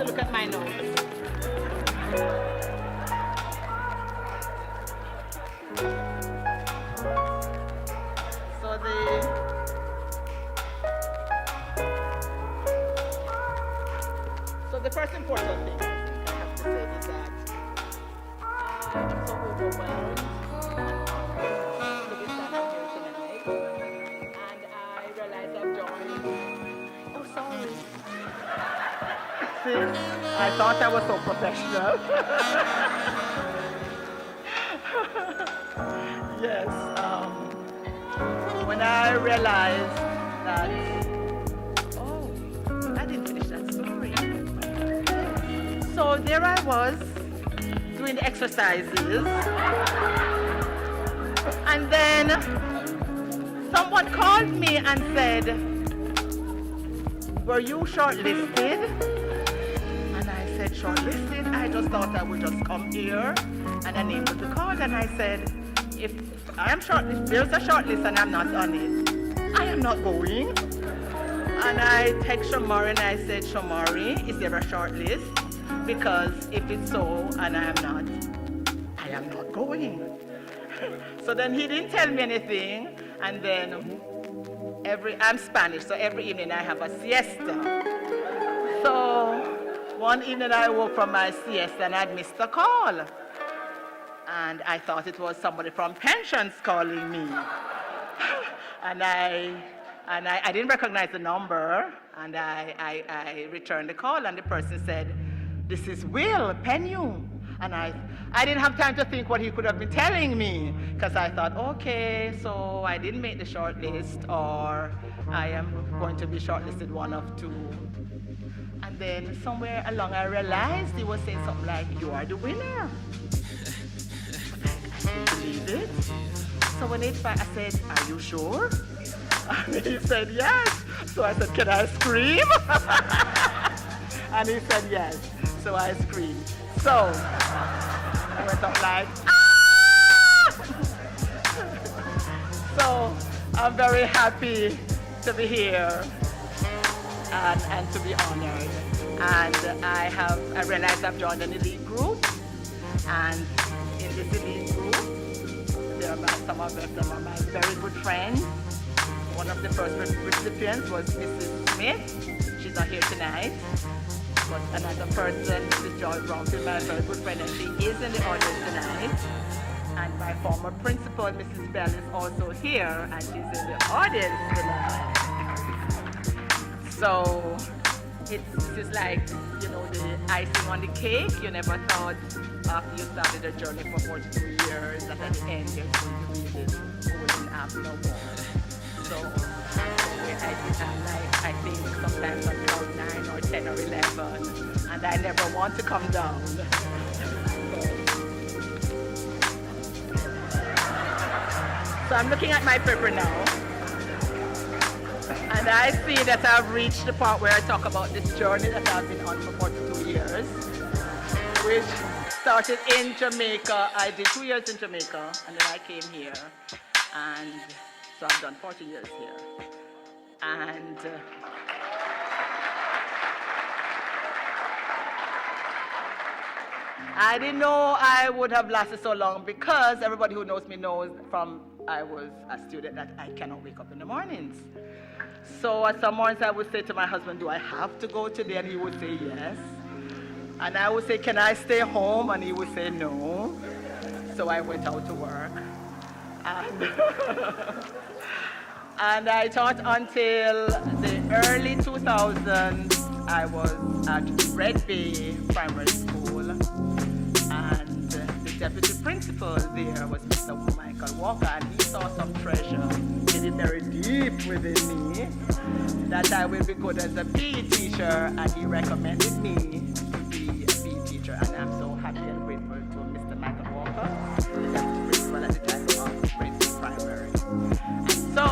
look at my notes. So the first important thing I have to say is that I'm so overwhelmed to be standing here tonight, and I realize I've joined. Oh, sorry. See, I thought I was so professional. Yes, when I realized that, oh, I didn't finish that story. So there I was doing the exercises, and then someone called me and said, "Were you shortlisted?" And I said, "Shortlisted?" I just thought I would just come here and I named the card, and I said, "If I am shortlisted, there's a shortlist and I'm not on it, I am not going." And I text Shamari and I said, "Shamari, is there a shortlist? Because if it's so and I am not going." So then he didn't tell me anything, and then I'm Spanish, so every evening I have a siesta. So one evening I woke from my siesta and I'd missed a call. And I thought it was somebody from pensions calling me. And I didn't recognize the number, and I returned the call, and the person said, "This is Will Penyu." And I didn't have time to think what he could have been telling me, because I thought, okay, so I didn't make the short list, or I am going to be shortlisted one of two. And then somewhere along I realized he was saying something like, "You are the winner." I couldn't believe it. So when I said, "Are you sure?" And he said, "Yes." So I said, "Can I scream?" And he said, "Yes." So I screamed. So I went up like, "Ah!" So I'm very happy to be here and to be honored. And I realized I've joined an elite group, and in this elite group, some of them are my very good friends. One of the first recipients was Mrs. Smith. She's not here tonight. But another person, Mrs. Joy Brownfield, my very good friend, and she is in the audience tonight. And my former principal, Mrs. Bell, is also here, and she's in the audience tonight. So it's just like, you know, the icing on the cake. You never thought after you started a journey for 42 years that at the end you're going to be this golden apple award. So I think sometimes on cloud 9 or 10 or 11, and I never want to come down. So I'm looking at my paper now, and I see that I've reached the part where I talk about this journey that I've been on for 42 years, which started in Jamaica. I did 2 years in Jamaica, and then I came here, and so I've done 40 years here. And I didn't know I would have lasted so long, because everybody who knows me knows from I was a student that I cannot wake up in the mornings. So at some mornings I would say to my husband, do I have to go today? And he would say yes. And I would say, can I stay home? And he would say no. So I went out to work. And I taught until the early 2000s. I was at Red Bay Primary School, and the deputy principal there was Mr. Michael Walker, and he saw some treasure hidden very deep within me that I will be good as a PE teacher, and he recommended me to be a PE teacher, and I'm so happy and grateful to Mr. Michael Walker, the deputy principal at the time of Red Bay Primary. And so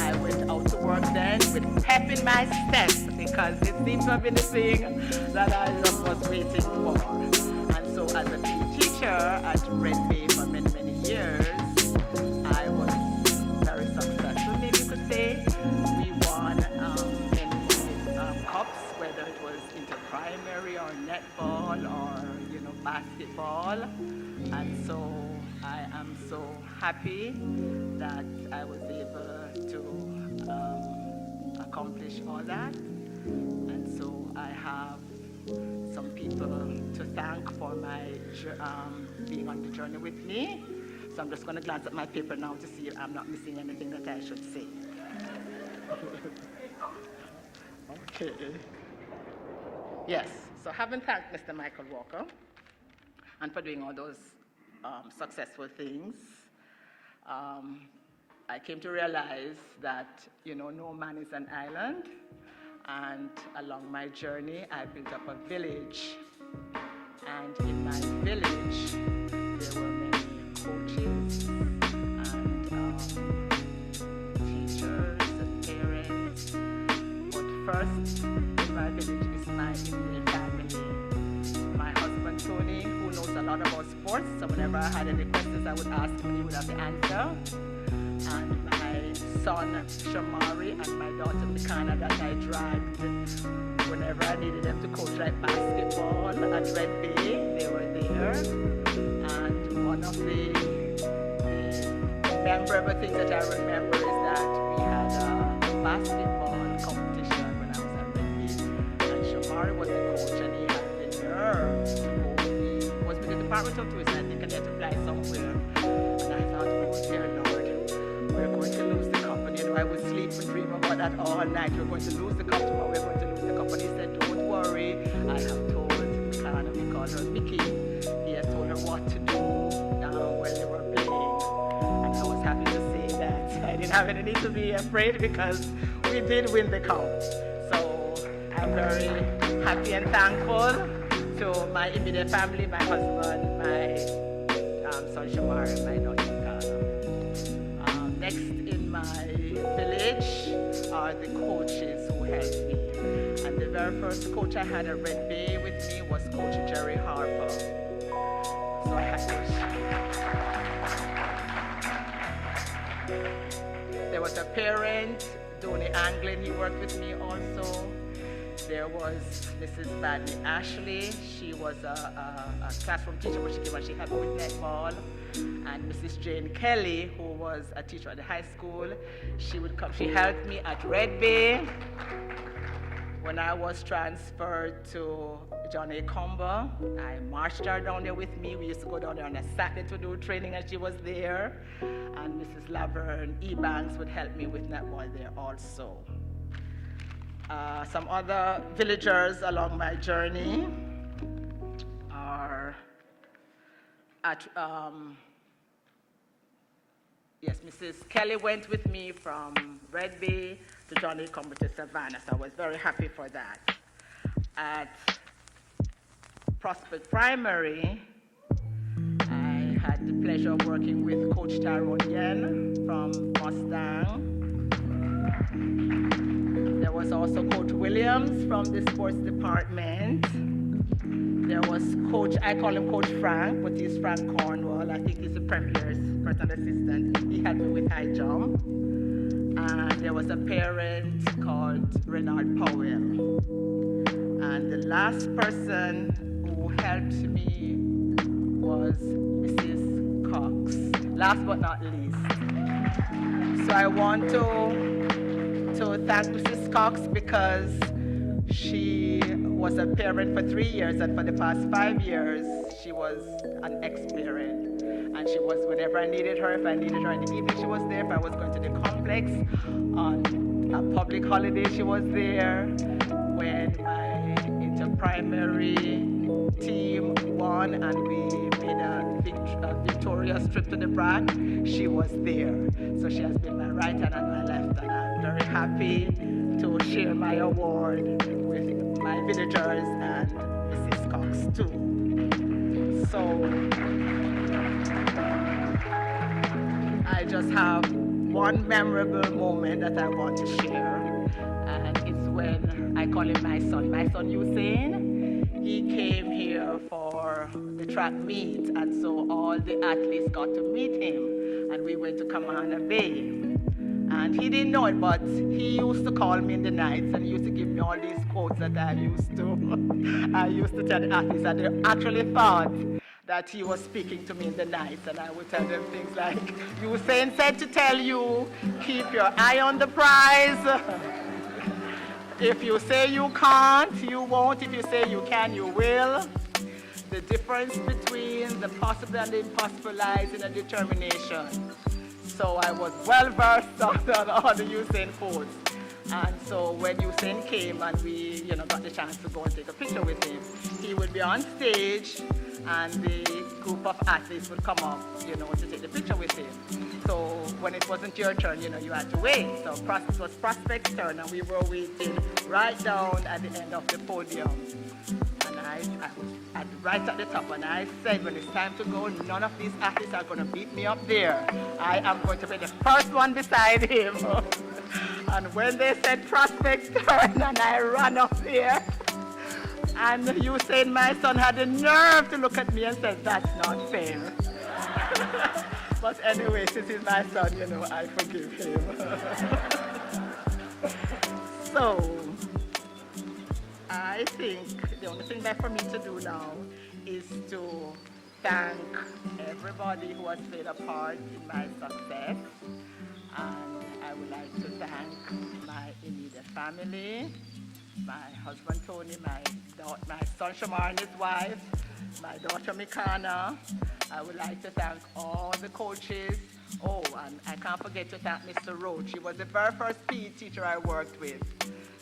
I went out to work then with pep in my step, because it seemed to have been the thing that I just was waiting for. And so as a PE teacher at Red Bay for many, many years, I was very successful, maybe you could say. We won many cups, whether it was inter-primary or netball or, you know, basketball. And so I am so happy that I was able to accomplish all that. And so I have some people to thank for my being on the journey with me. So I'm just going to glance at my paper now to see if I'm not missing anything that I should say. Okay. Yes, so having thanked Mr. Michael Walker and for doing all those successful things, I came to realize that, you know, no man is an island. And along my journey, I built up a village. And in my village, there were many coaches and teachers and parents. But first in my village is my immediate family. My husband, Tony, who knows a lot about sports, so whenever I had any questions, I would ask him and he would have the answer. And my son, Shamari, and my daughter, Mikana, that I dragged whenever I needed them to coach like basketball at Red Bay. They were there. And one of the memorable things that I remember is that we had a basketball competition when I was at Red Bay. And Shamari was the coach, and he had the nerve to go. He was with the Department of Tourism, I think, and he had to fly somewhere. And I thought, oh dear Lord, we're going to lose the company. You know, I would sleep and dream about that all night. We're going to lose the customer. We're going to lose the company. He said, don't worry. I have told Mikana, we call her Mickey. He has told her what to do when they were playing. And I was happy to say that I didn't have any need to be afraid, because we did win the cup. So I'm very happy and thankful to my immediate family, my husband, my son Shamar, and my daughter Mikana. Next in my village are the coaches who helped me. And the very first coach I had at Red Bay with me was Coach Jerry Harper. So I had there was a parent, Donnie Anglin, he worked with me also. There was Mrs. Badley Ashley. She was a classroom teacher, but she came and she helped me with netball. And Mrs. Jane Kelly, who was a teacher at the high school, she would come. She helped me at Red Bay When I was transferred to John A. Comber, I marched her down there with me. We used to go down there on a Saturday to do training, and she was there. And Mrs. Laverne Ebanks would help me with netball there also. Some other villagers along my journey are yes, Mrs. Kelly went with me from Red Bay to John A. Comber to Savannah, so I was very happy for that. At Prospect Primary, I had the pleasure of working with Coach Tyrone Yen from Mustang. There was also Coach Williams from the sports department. There was Coach, I call him Coach Frank, but he's Frank Cornwall. I think he's the Premier's personal assistant. He helped me with high jump. And there was a parent called Renard Powell. And the last person who helped me was Mrs. Cox, last but not least. So I want to thank Mrs. Cox because she was a parent for 3 years, and for the past 5 years, she was an ex-parent. And she was, whenever I needed her, if I needed her in the evening, she was there. If I was going to the complex on a public holiday, she was there. When my inter-primary team won and we made a victorious trip to the BRAC, she was there. So she has been my right hand and my left, and I'm very happy to share my award with my villagers and Mrs. Cox too. So I just have one memorable moment that I want to share, and it's when I call him my son Usain. He came here for the track meet, and so all the athletes got to meet him, and we went to Kamahana Bay. And he didn't know it, but he used to call me in the nights and he used to give me all these quotes that I used to tell the athletes, and they actually thought that he was speaking to me in the nights, and I would tell them things like, Usain said to tell you, keep your eye on the prize. If you say you can't, you won't. If you say you can, you will. The difference between the possible and the impossible lies in a determination. So I was well versed on all the Usain quotes. And so when Usain came and we got the chance to go and take a picture with him, he would be on stage and the group of athletes would come up, to take the picture with him. So when it wasn't your turn, you had to wait. So it was Prospect's turn, and we were waiting right down at the end of the podium. And I was right at the top, and I said, when it's time to go, none of these athletes are going to beat me up there. I am going to be the first one beside him. And when they said Prospect's turn, and I ran up there, and Usain, my son, had the nerve to look at me and said, that's not fair. But anyway, since he's my son, I forgive him. So, I think the only thing left for me to do now is to thank everybody who has played a part in my success. And I would like to thank my immediate family, my husband Tony, my son Shamar and his wife, my daughter Mikana. I would like to thank all the coaches. Oh, and I can't forget to thank Mr. Roach. He was the very first PE teacher I worked with.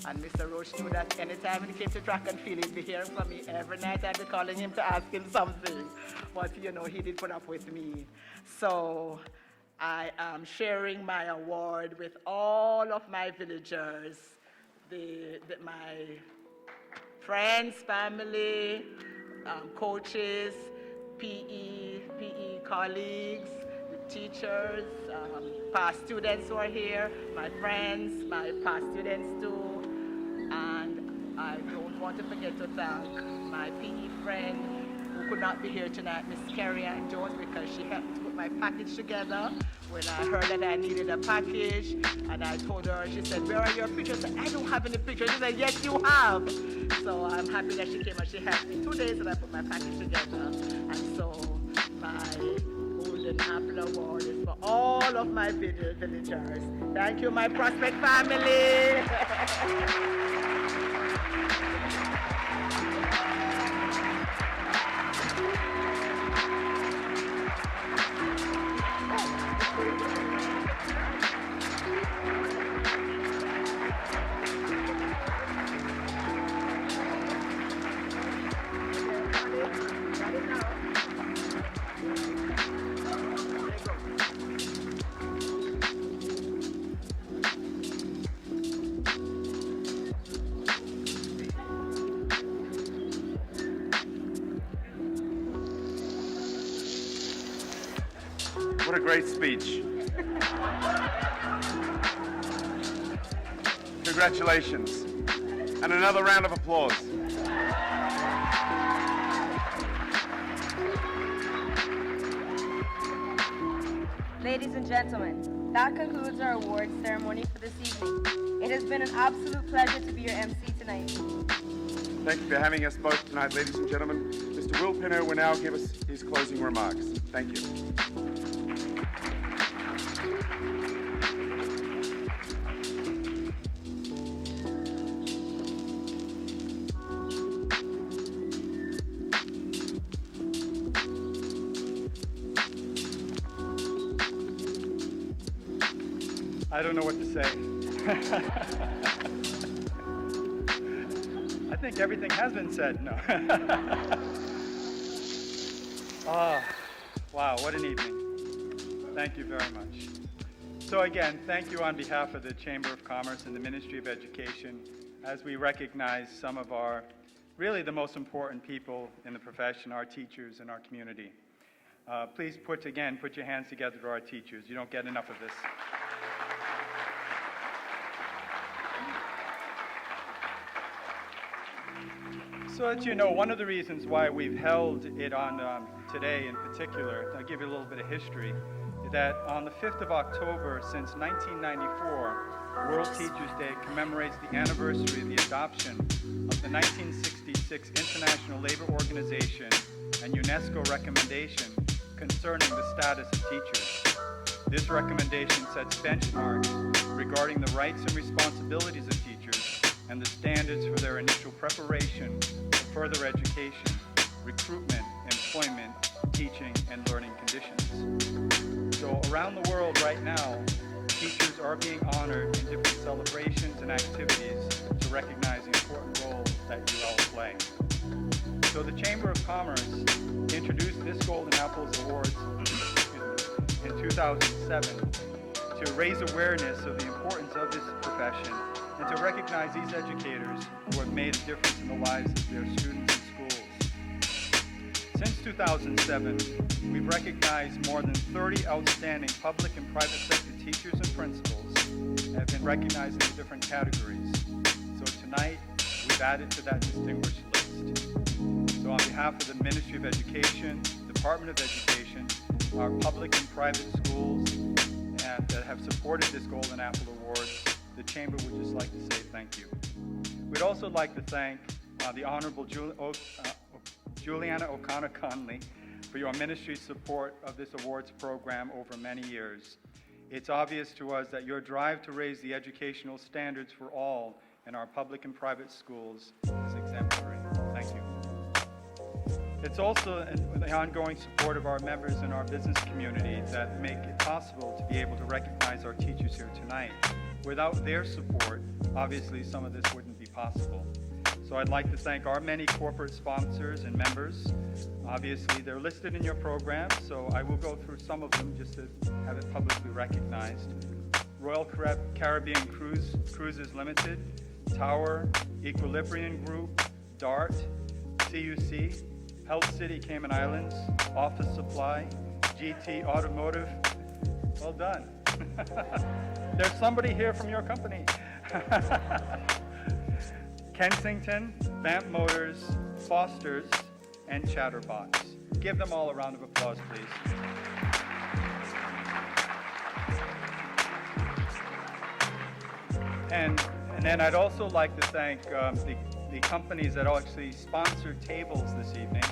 And Mr. Roach knew that anytime he came to track and field, he'd be hearing from me every night. I'd be calling him to ask him something. But, he did put up with me. So I am sharing my award with all of my villagers, my friends, family, coaches, PE colleagues, the teachers, past students who are here, my friends, my past students too. And I don't want to forget to thank my PE friend who could not be here tonight, Miss Carrie Ann Jones, because she helped to put my package together. When I heard that I needed a package, and I told her, she said, where are your pictures? I said, I don't have any pictures. She said, yes, you have. So I'm happy that she came and she helped me 2 days and I put my package together. And so my Golden Apple Award is for all of my villagers. Thank you, my Prospect family.
What a great speech. Congratulations. And another round of applause.
Ladies and gentlemen, that concludes our awards ceremony for this evening. It has been an absolute pleasure to be your MC tonight.
Thank you for having us both tonight, ladies and gentlemen. Mr. Will Pinner will now give us his closing remarks. Thank you.
I don't know what to say. I think everything has been said. No. Oh, wow, what an evening. Thank you very much. So again, thank you on behalf of the Chamber of Commerce and the Ministry of Education as we recognize some of our, really the most important people in the profession, our teachers in our community. Please put your hands together for our teachers. You don't get enough of this. So as you know, one of the reasons why we've held it on today in particular, I'll give you a little bit of history, is that on the 5th of October since 1994, World Teachers Day commemorates the anniversary of the adoption of the 1966 International Labor Organization and UNESCO recommendation concerning the status of teachers. This recommendation sets benchmarks regarding the rights and responsibilities of teachers and the standards for their initial preparation for further education, recruitment, employment, teaching, and learning conditions. So around the world right now, teachers are being honored in different celebrations and activities to recognize the important role that you all play. So the Chamber of Commerce introduced this Golden Apples Awards in 2007 to raise awareness of the importance of this profession and to recognize these educators who have made a difference in the lives of their students in schools. Since 2007, we've recognized more than 30 outstanding public and private sector teachers and principals have been recognized in the different categories. So tonight, we've added to that distinguished list. So on behalf of the Ministry of Education, Department of Education, our public and private schools that have supported this Golden Apple Awards, the Chamber would just like to say thank you. We'd also like to thank the Honorable Juliana O'Connor-Conley for your ministry's support of this awards program over many years. It's obvious to us that your drive to raise the educational standards for all in our public and private schools is exemplary. Thank you. It's also the ongoing support of our members in our business community that make it possible to be able to recognize our teachers here tonight. Without their support, obviously some of this wouldn't be possible. So I'd like to thank our many corporate sponsors and members. Obviously, they're listed in your program, so I will go through some of them just to have it publicly recognized. Royal Caribbean Cruises Limited, Tower, Equilibrium Group, DART, CUC, Health City Cayman Islands, Office Supply, GT Automotive. Well done. There's somebody here from your company. Kensington, Vamp Motors, Foster's, and Chatterbox. Give them all a round of applause, please. And then I'd also like to thank the companies that actually sponsored tables this evening.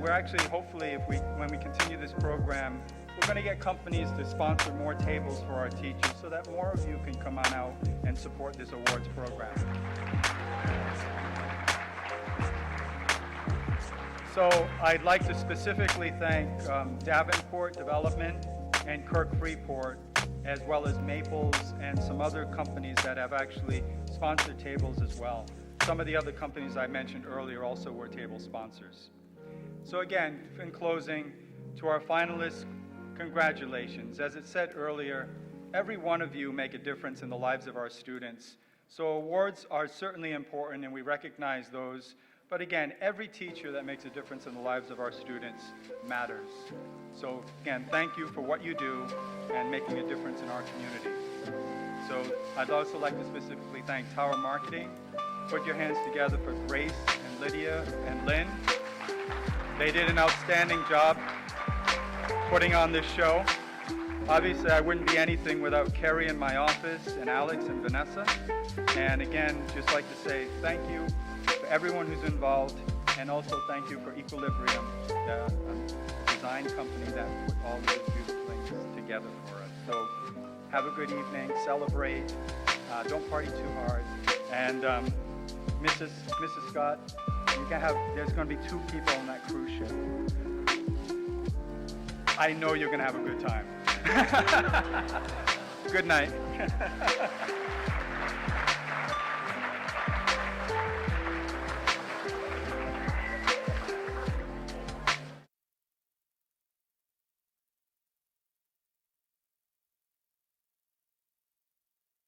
We're actually, hopefully, when we continue this program, we're going to get companies to sponsor more tables for our teachers so that more of you can come on out and support this awards program. So I'd like to specifically thank Davenport Development and Kirk Freeport, as well as Maples and some other companies that have actually sponsored tables as well. Some of the other companies I mentioned earlier also were table sponsors. So again, in closing, to our finalists, congratulations. As it said earlier, every one of you make a difference in the lives of our students. So awards are certainly important and we recognize those. But again, every teacher that makes a difference in the lives of our students matters. So again, thank you for what you do and making a difference in our community. So I'd also like to specifically thank Tower Marketing. Put your hands together for Grace and Lydia and Lynn. They did an outstanding job putting on this show. Obviously, I wouldn't be anything without Kerry in my office and Alex and Vanessa. And again, just like to say thank you for everyone who's involved, and also thank you for Equilibrium, the design company that put all those beautiful things together for us. So have a good evening, celebrate, don't party too hard. And Mrs. Scott, there's going to be 2 people on that cruise ship. I know you're going to have a good time. Good night.